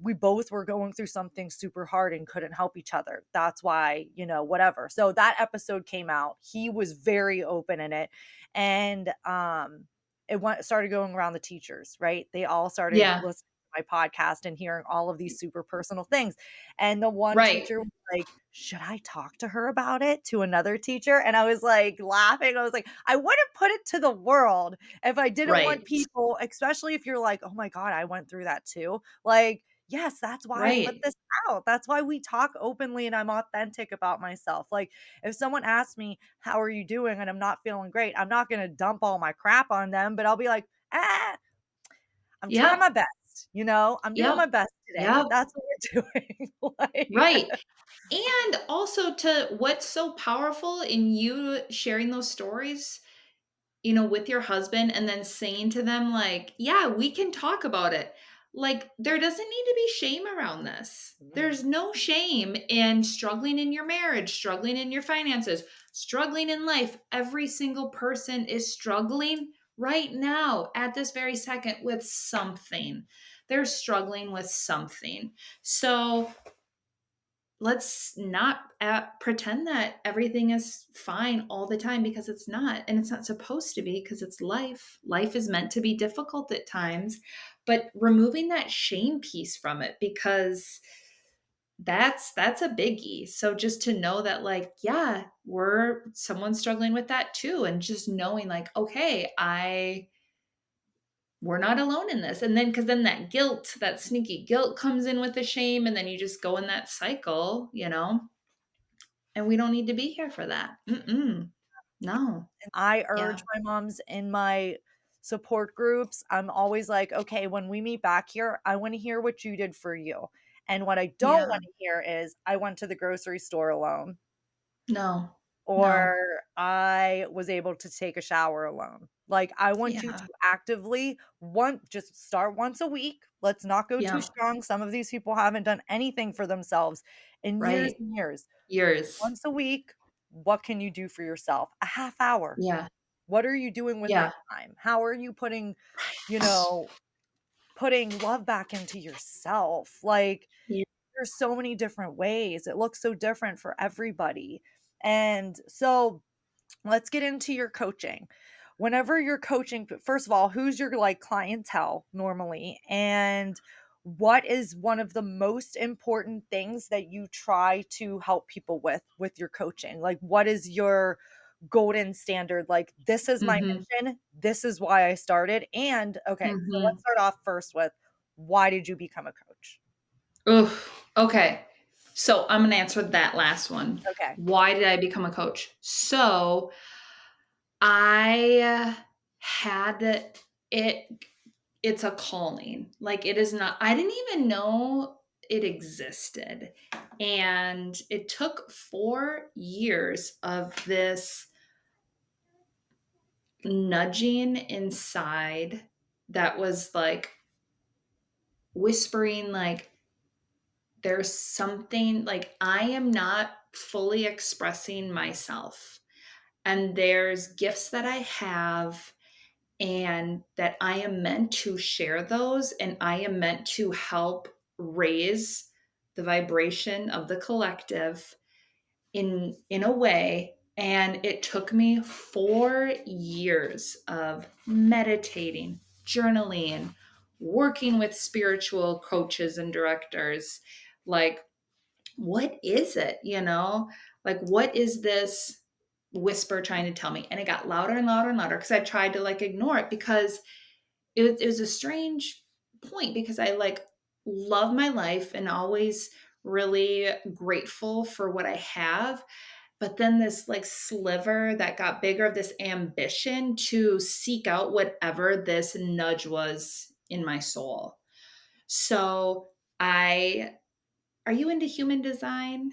S1: we both were going through something super hard and couldn't help each other. That's why, whatever. So that episode came out. He was very open in it. And it started going around the teachers, right? They all started
S2: Yeah.
S1: listening to my podcast and hearing all of these super personal things. And the one
S2: Right.
S1: teacher was like, should I talk to her about it, to another teacher? And I was like laughing. I was like, I wouldn't put it to the world if I didn't want
S2: Right.
S1: people, especially if you're like, oh my God, I went through that too. Like, yes, that's why I put
S2: Right.
S1: this out. That's why we talk openly and I'm authentic about myself. Like, if someone asks me, how are you doing? And I'm not feeling great, I'm not going to dump all my crap on them, but I'll be like, I'm trying
S2: Yep.
S1: my best. I'm doing
S2: Yep.
S1: my best today.
S2: Yep.
S1: That's what we're doing. like,
S2: Right. And also to what's so powerful in you sharing those stories, with your husband and then saying to them like, "Yeah, we can talk about it." Like there doesn't need to be shame around this.
S1: mm,
S2: There's no shame in struggling in your marriage, struggling in your finances, struggling in life. Every single person is struggling right now at this very second with something. They're struggling with something. So let's not pretend that everything is fine all the time because it's not, and it's not supposed to be because it's life is meant to be difficult at times, but removing that shame piece from it, because that's a biggie. So just to know that like, yeah, we're someone's struggling with that too, and just knowing like, okay, we're not alone in this. And then because then that guilt, that sneaky guilt comes in with the shame, and then you just go in that cycle. And we don't need to be here for that. Mm-mm. No.
S1: and I urge
S2: Yeah.
S1: my moms in my support groups. I'm always like, okay, when we meet back here, I want to hear what you did for you. And what I don't
S2: Yeah.
S1: want to hear is I went to the grocery store alone,
S2: No.
S1: or
S2: No.
S1: I was able to take a shower alone. Like, I want you to
S2: Yeah.
S1: actively just start once a week. Let's not go too
S2: Yeah.
S1: strong. Some of these people haven't done anything for themselves in years
S2: Right.
S1: and years.
S2: Yours.
S1: Once a week, what can you do for yourself? A half hour.
S2: Yeah.
S1: What are you doing with that
S2: Yeah.
S1: time? How are you you
S2: Right.
S1: know, putting love back into yourself? Like,
S2: Yeah.
S1: there's so many different ways. It looks so different for everybody. And so let's get into your coaching. Whenever you're coaching, first of all, who's your like clientele normally? And what is one of the most important things that you try to help people with your coaching? Like, what is your golden standard? Like, this is my
S2: Mhm.
S1: mission. This is why I started. And okay, so let's
S2: Mhm.
S1: start off first with, why did you become a coach?
S2: Oof. Okay. So I'm gonna answer that last one.
S1: Okay.
S2: Why did I become a coach? So I had it it's a calling. Like, it is not I didn't even know it existed, and it took 4 years of this nudging inside that was, like, whispering, like, "There's something like, I am not fully expressing myself, and there's gifts that I have and that I am meant to share those, and I am meant to help raise the vibration of the collective in a way." And it took me 4 years of meditating, journaling, working with spiritual coaches and directors. Like, what is it, you know? Like, what is this whisper trying to tell me? And it got louder and louder and louder because I tried to, like, ignore it, because it was a strange point, because I, like, love my life and always really grateful for what I have. But then this, like, sliver that got bigger of this ambition to seek out whatever this nudge was in my soul. So I are you into human design?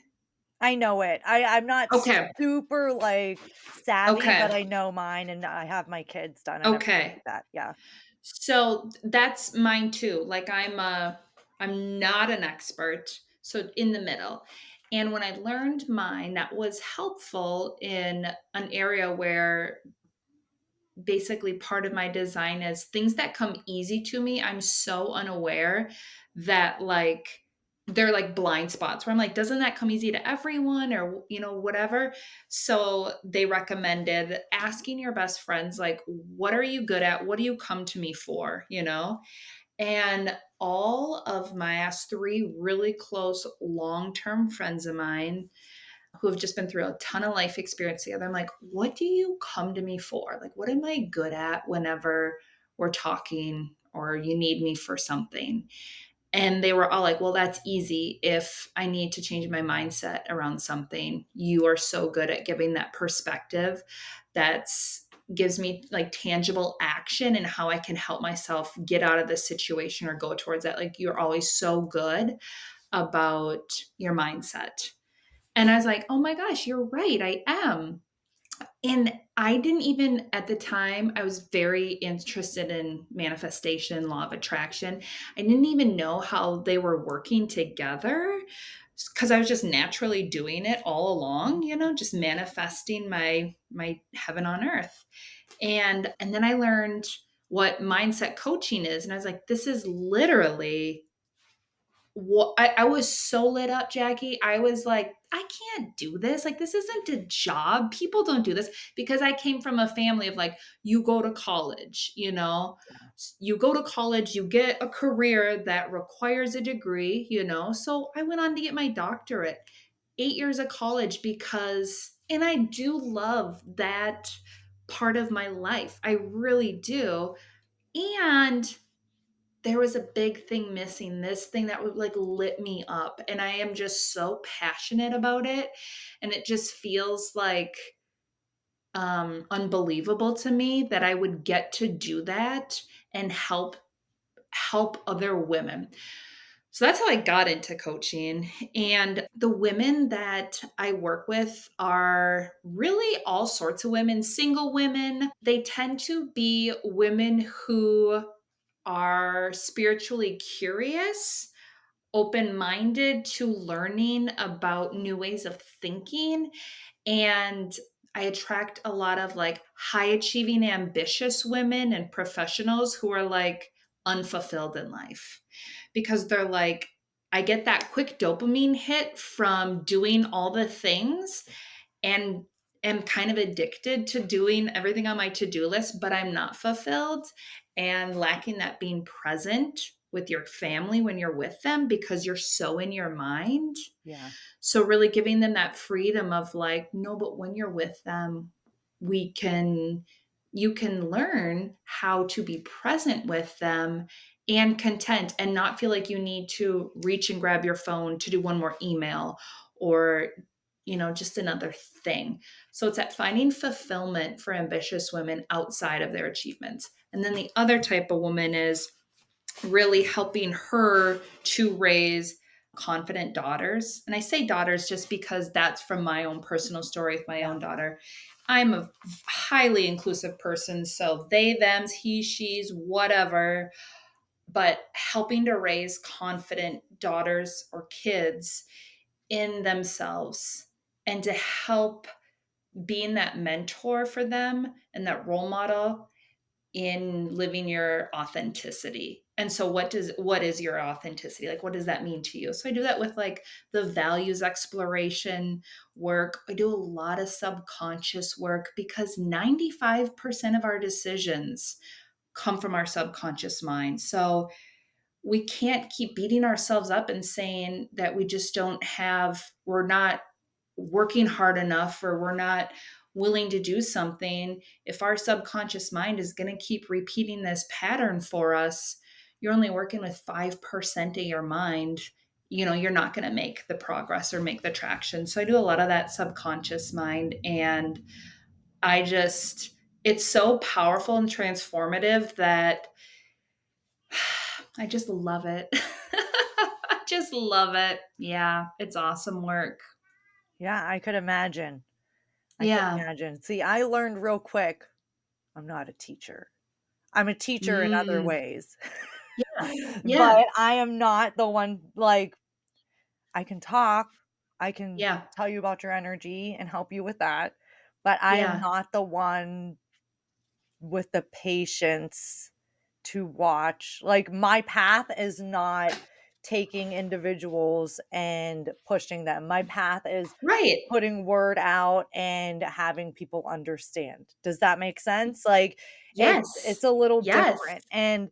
S1: I know it. I'm not
S2: Okay.
S1: super, like, savvy,
S2: Okay.
S1: but I know mine, and I have my kids done and everything
S2: Okay.
S1: like that, yeah.
S2: So that's mine too. Like, I'm not an expert, so in the middle. And when I learned mine, that was helpful in an area where basically part of my design is things that come easy to me. I'm so unaware that, like, they're like blind spots where I'm like, doesn't that come easy to everyone, or, whatever. So they recommended asking your best friends, like, what are you good at? What do you come to me for? And all of my last three really close long-term friends of mine who have just been through a ton of life experience together. I'm like, what do you come to me for? Like, what am I good at whenever we're talking or you need me for something? And they were all like, well, that's easy. If I need to change my mindset around something, you are so good at giving that perspective that's gives me, like, tangible action and how I can help myself get out of this situation or go towards that. Like, you're always so good about your mindset. And I was like, "Oh my gosh, you're right, I am." And I didn't even at the time, I was very interested in manifestation, law of attraction. I didn't even know how they were working together because I was just naturally doing it all along, just manifesting my heaven on earth. And then I learned what mindset coaching is, and I was like, this is literally what I was so lit up, Jackie. I was like, I can't do this. Like, this isn't a job. People don't do this, because I came from a family of, like, you go to college, you go to college, you get a career that requires a degree, So I went on to get my doctorate, 8 years of college, and I do love that part of my life. I really do. And there was a big thing missing, this thing that would, like, lit me up, and I am just so passionate about it, and it just feels like unbelievable to me that I would get to do that and help other women. So that's how I got into coaching. And the women that I work with are really all sorts of women, single women. They tend to be women who are spiritually curious, open minded to learning about new ways of thinking. And I attract a lot of, like, high achieving, ambitious women and professionals who are, like, unfulfilled in life, because they're like, I get that quick dopamine hit from doing all the things, and am kind of addicted to doing everything on my to-do list, but I'm not fulfilled and lacking that being present with your family when you're with them, because you're so in your mind.
S1: Yeah.
S2: So really giving them that freedom of, like, no, but when you're with them, we can you can learn how to be present with them and content, and not feel like you need to reach and grab your phone to do one more email, or just another thing. So it's at finding fulfillment for ambitious women outside of their achievements. And then the other type of woman is really helping her to raise confident daughters. And I say daughters just because that's from my own personal story with my
S1: Yeah.
S2: own daughter. I'm a highly inclusive person. So they, thems, he, she's, whatever, but helping to raise confident daughters or kids in themselves and to help being that mentor for them and that role model in living your authenticity. And so what is your authenticity? Like what does that mean to you? So I do that with like the values exploration work. I do a lot of subconscious work because 95% of our decisions come from our subconscious mind. So we can't keep beating ourselves up and saying that we're not working hard enough or we're not willing to do something. If our subconscious mind is going to keep repeating this pattern for us, you're only working with 5% of your mind. You're not going to make the progress or make the traction. So I do a lot of that subconscious mind. And it's so powerful and transformative that I just love it. I just love it. Yeah, it's awesome work.
S1: Yeah, I could imagine. I could
S2: Yeah.
S1: imagine. See, I learned real quick, I'm not a teacher. I'm a teacher in other
S2: Mm.
S1: ways.
S2: Yeah.
S1: But
S2: Yeah.
S1: I am not the one, like, I can talk, I can
S2: Yeah.
S1: tell you about your energy and help you with that, but I am
S2: Yeah.
S1: not the one with the patience to watch. Like, my path is not taking individuals and pushing them. My path is
S2: Right.
S1: putting word out and having people understand. Does that make sense? Like, it's
S2: Yes.
S1: a little
S2: Yes.
S1: different, and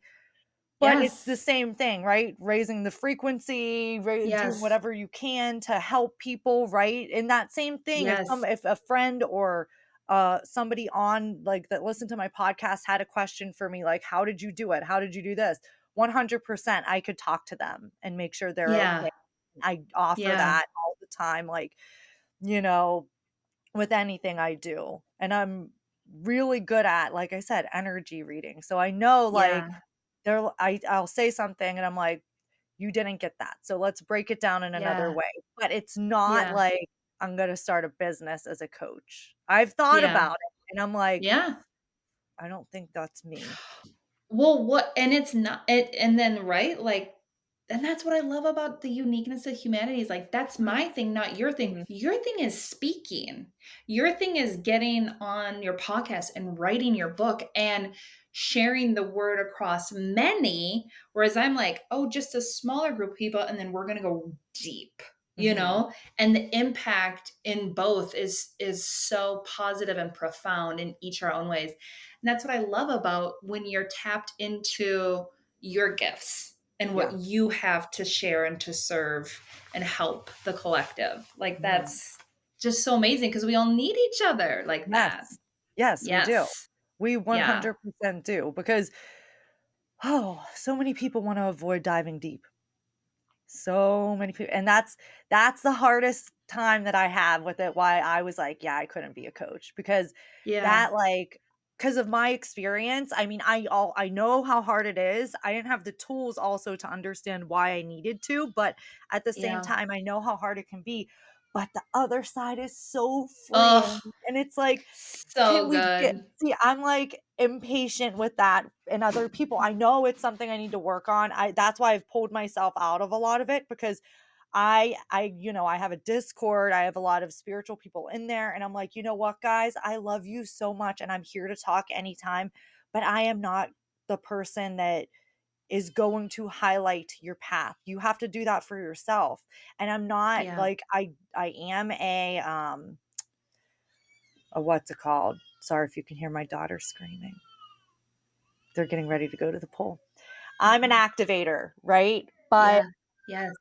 S1: but it's the
S2: Yes.
S1: same thing, right? Raising the frequency, doing
S2: Yes.
S1: whatever you can to help people, right? And that same thing,
S2: Yes.
S1: if a friend or somebody on like that listened to my podcast had a question for me, like, how did you do it? How did you do this? 100% I could talk to them and make sure they're
S2: Yeah.
S1: okay. I offer
S2: Yeah.
S1: that all the time, like, you know, with anything I do. And I'm really good at, like I said, energy reading. So I know, like,
S2: Yeah.
S1: I'll say something and I'm like, "You didn't get that, so let's break it down in another
S2: Yeah.
S1: way." But it's not
S2: Yeah.
S1: like I'm gonna start a business as a coach. I've thought
S2: Yeah.
S1: about it, and I'm like,
S2: Yeah.
S1: "I don't think that's me."
S2: Well, what and it's not it and then right, like and that's what I love about the uniqueness of humanity is like that's my thing, not your thing.
S1: Mhm,
S2: Your thing is speaking. Your thing is getting on your podcast and writing your book and sharing the word across many, whereas I'm like, oh, just a smaller group of people, and then we're gonna go deep,
S1: mhm.
S2: and the impact in both is so positive and profound in each our own ways. And that's what I love about when you're tapped into your gifts and what
S1: Yeah,
S2: you have to share and to serve and help the collective. Like
S1: yeah.
S2: that's just so amazing because we all need each other like that.
S1: Yes. Yes, we do.
S2: Yes.
S1: We
S2: Yeah.
S1: 100% do because, oh, so many people wanna avoid diving deep. So many people, and that's the hardest time that I have with it, why I was like, "Yeah, I couldn't be a coach," because
S2: Yeah.
S1: that, like, because of my experience, I mean, I know how hard it is. I didn't have the tools also to understand why I needed to, but at the same
S2: Yeah.
S1: time, I know how hard it can be, but the other side is so
S2: Oh,
S1: freeing, and it's like, can
S2: so
S1: we get
S2: good.
S1: see, I'm, like, impatient with that in other people. I know it's something I need to work on. I That's why I've pulled myself out of a lot of it because I have a Discord, I have a lot of spiritual people in there, and I'm like, "You know what, guys? I love you so much, and I'm here to talk anytime, but I am not the person that is going to highlight your path. You have to do that for yourself." And I'm not
S2: Yeah.
S1: like I am a what's it called? Sorry if you can hear my daughter screaming. They're getting ready to go to the pool. I'm an
S2: Mhm.
S1: activator, right? But
S2: Yeah. Yes.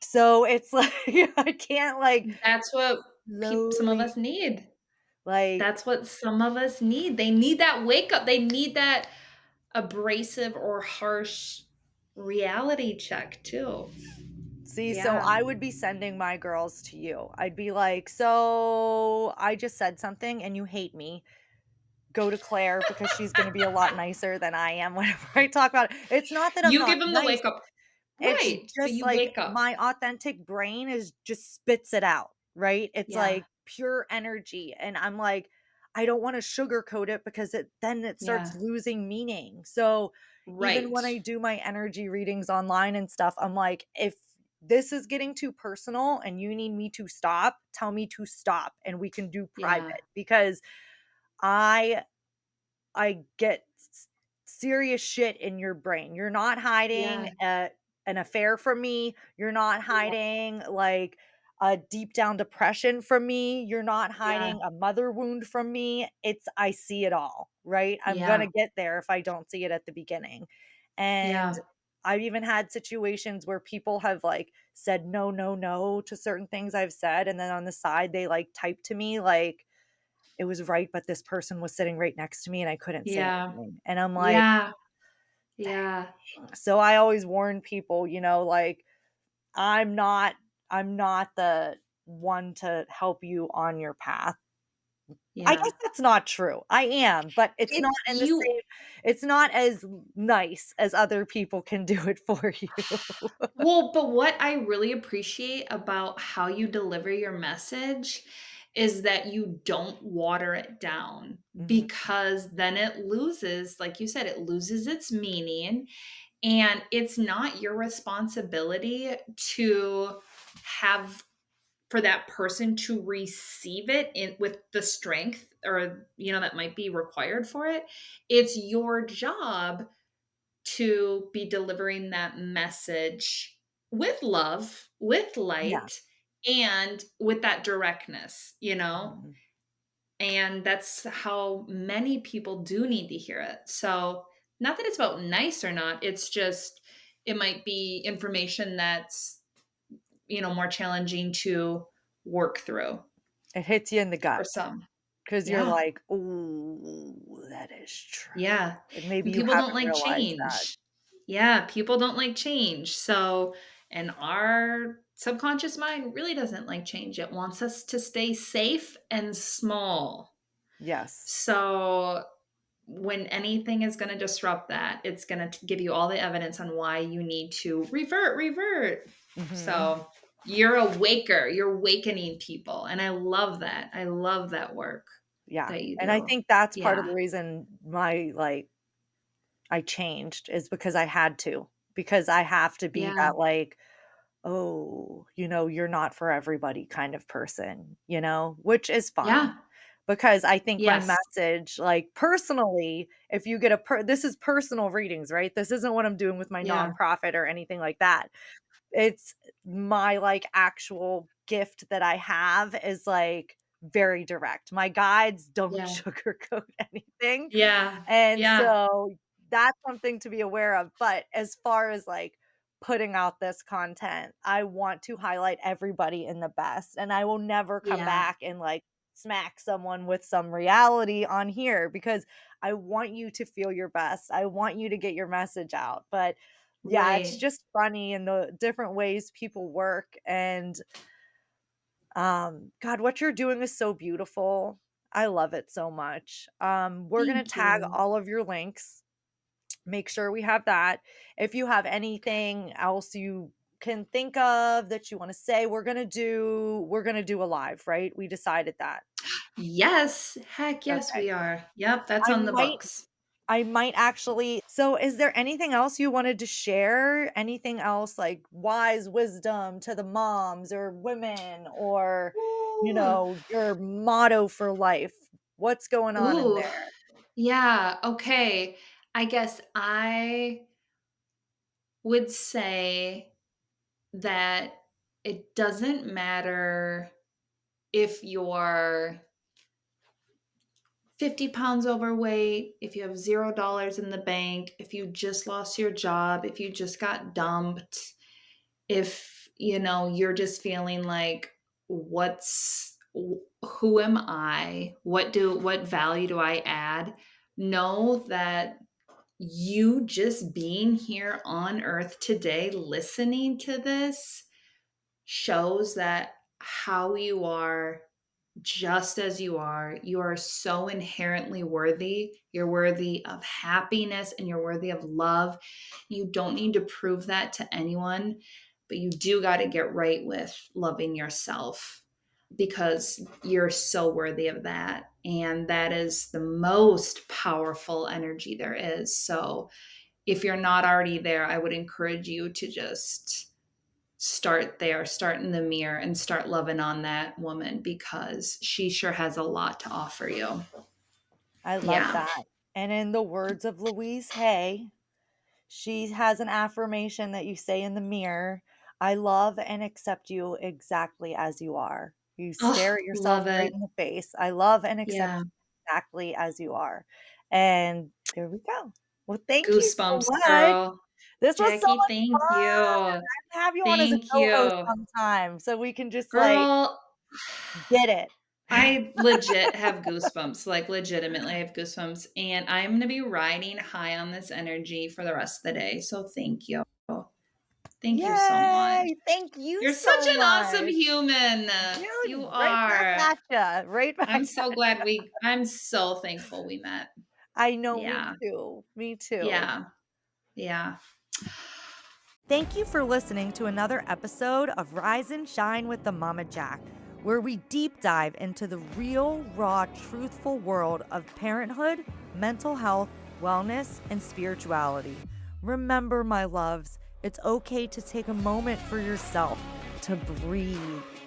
S1: so it's like I can't like
S2: That's what some of
S1: slowly
S2: us need.
S1: like
S2: That's what some of us need. They need that wake up. They need that abrasive or harsh reality check too.
S1: See, so
S2: Yeah.
S1: I would be sending my girls to you. I'd be like, "So, I just said something and you hate me. Go to Claire because she's gonna be a lot nicer than I am whenever I talk about it." It's not that I'm
S2: You
S1: not
S2: give them the
S1: nice,
S2: wake up.
S1: it's
S2: Right. But
S1: just
S2: you
S1: like
S2: wake up.
S1: my authentic brain is just spits it out, right? It's
S2: Yeah.
S1: like pure energy, and I'm like, I don't wanna sugarcoat it because it starts
S2: Yeah.
S1: losing meaning. So, even
S2: Right.
S1: when I do my energy readings online and stuff, I'm like, "If this is getting too personal and you need me to stop, tell me to stop and we can do
S2: Yeah.
S1: private," because I I get serious shit in your brain. You're not hiding
S2: Yeah.
S1: an affair from me. You're not
S2: Yeah.
S1: hiding like a deep down depression from me. You're not
S2: Yeah.
S1: hiding a mother wound from me. I see it all, right? I'm going
S2: Yeah.
S1: to get there if I don't see it at the beginning. And
S2: Yeah.
S1: I've even had situations where people have like said no, no, no to certain things I've said. And then on the side, they like type to me like, it was right, but this person was sitting right next to me and I couldn't say
S2: Yeah.
S1: anything. And I'm like,
S2: Yeah. Yeah.
S1: dang. So I always warn people, like I'm not I'm not the one to help you on your path. I
S2: Yeah.
S1: guess that's not true. I am, but it's
S2: It
S1: not in the
S2: you
S1: same it's not as nice as other people can do it for you.
S2: Well, but what I really appreciate about how you deliver your message is that you don't water it down,
S1: Mhm.
S2: because then it loses, like you said, it loses its meaning. And it's not your responsibility to have for that person to receive it in with the strength, or that might be required for it. It's your job to be delivering that message with love, with
S1: Yeah.
S2: light, and with that directness.
S1: Mhm.
S2: And that's how many people do need to hear it. So, not that it's about nice or not, it's just it might be information that's, more challenging to work through
S1: It hits you in the
S2: for
S1: gut
S2: some.
S1: because you're
S2: Yeah.
S1: like, "Ooh, that is true."
S2: Yeah.
S1: And maybe
S2: And
S1: you
S2: people don't
S1: haven't
S2: like
S1: realized that.
S2: change. Yeah, people don't like change. So, and our subconscious mind really doesn't like change. It wants us to stay safe and small.
S1: Yes.
S2: So, when anything is going to disrupt that, it's going to give you all the evidence on why you need to revert.
S1: Mhm.
S2: So, you're a waker, you're awakening people. And I love that. I love that work
S1: Yeah,
S2: that you
S1: and I
S2: do.
S1: think that's part of
S2: Yeah.
S1: the reason I changed is because I had to, because I have to be
S2: Yeah.
S1: that, like, "Oh, you're not for everybody" kind of person, which is fine,
S2: Yeah.
S1: because I think my
S2: Yes.
S1: message, like, personally, if you get this is personal readings, right? This isn't what I'm doing with my
S2: Yeah.
S1: nonprofit or anything like that. It's my, like, actual gift that I have is, like, very direct. My guides don't
S2: Yeah.
S1: sugarcoat anything,
S2: Yeah.
S1: and
S2: Yeah.
S1: so that's something to be aware of, but as far as, like, putting out this content, I want to highlight everybody in the best, and I will never come
S2: Yeah.
S1: back and, like, smack someone with some reality on here because I want you to feel your best. I want you to get your message out, but yeah, it's
S2: Right.
S1: just funny in the different ways people work, and God, what you're doing is so beautiful. I love it so much. We're gonna
S2: Thank
S1: tag
S2: you.
S1: all of your links. Make sure we have that. If you have anything else you can think of that you want to say, we're gonna do a live, right? We decided that.
S2: Yes. Heck yes,
S1: Okay.
S2: we are. Yep, that's
S1: I
S2: on the
S1: might
S2: books.
S1: I might actually is there anything else you wanted to share? Anything else like wise wisdom to the moms or women or,
S2: Ooh.
S1: your motto for life? What's going on in
S2: Ooh.
S1: there?
S2: Yeah, okay. I guess I would say that it doesn't matter if you're 50 pounds overweight, if you have $0 in the bank, if you just lost your job, if you just got dumped, if you're just feeling like, who am I, what value do I add? Know that you just being here on earth today listening to this shows that how you are, just as you are so inherently worthy. You're worthy of happiness and you're worthy of love. You don't need to prove that to anyone, but you do got to get right with loving yourself because you're so worthy of that. And that is the most powerful energy there is. So if you're not already there, I would encourage you to just start there, start in the mirror and start loving on that woman because she sure has a lot to offer you.
S1: I love
S2: Yeah.
S1: that. And in the words of Louise Hay, she has an affirmation that you say in the mirror: I love and accept you exactly as you are. You stare
S2: Oh,
S1: at yourself
S2: love
S1: right
S2: it.
S1: in the face. I love and accept
S2: Yeah.
S1: you exactly as you are. And there we go. Well, thank you so
S2: Goosebumps,
S1: much.
S2: girl.
S1: This was so
S2: Jackie,
S1: much
S2: thank
S1: fun.
S2: you.
S1: I have you on as a
S2: Thank
S1: co-host
S2: you.
S1: sometime so we can just like
S2: Girl,
S1: get it.
S2: I legit have goosebumps, like legitimately I have goosebumps. And I'm going to be riding high on this energy for the rest of the day. So thank you. Thank you so much.
S1: Yay! Thank you
S2: You're such
S1: so
S2: an awesome
S1: much.
S2: human. You
S1: Dude, right back
S2: are.
S1: at ya. Right
S2: I'm
S1: back
S2: so
S1: at
S2: glad I'm so thankful we met.
S1: I know, me
S2: Yeah.
S1: too. Me too.
S2: Yeah. Yeah.
S1: Thank you for listening to another episode of Rise and Shine with the Mama Jac, where we deep dive into the real, raw, truthful world of parenthood, mental health, wellness, and spirituality. Remember, my loves, it's okay to take a moment for yourself, to breathe,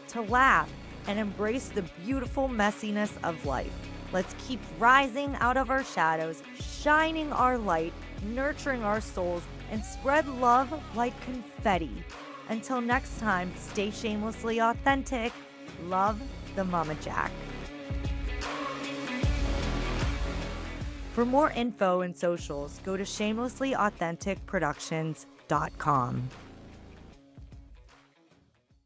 S1: to laugh, and embrace the beautiful messiness of life. Let's keep rising out of our shadows, shining our light, nurturing our souls, and spread love like confetti. Until next time, stay shamelessly authentic. Love, the Mama Jac. For more info and socials, go to shamelesslyauthenticproductions.com.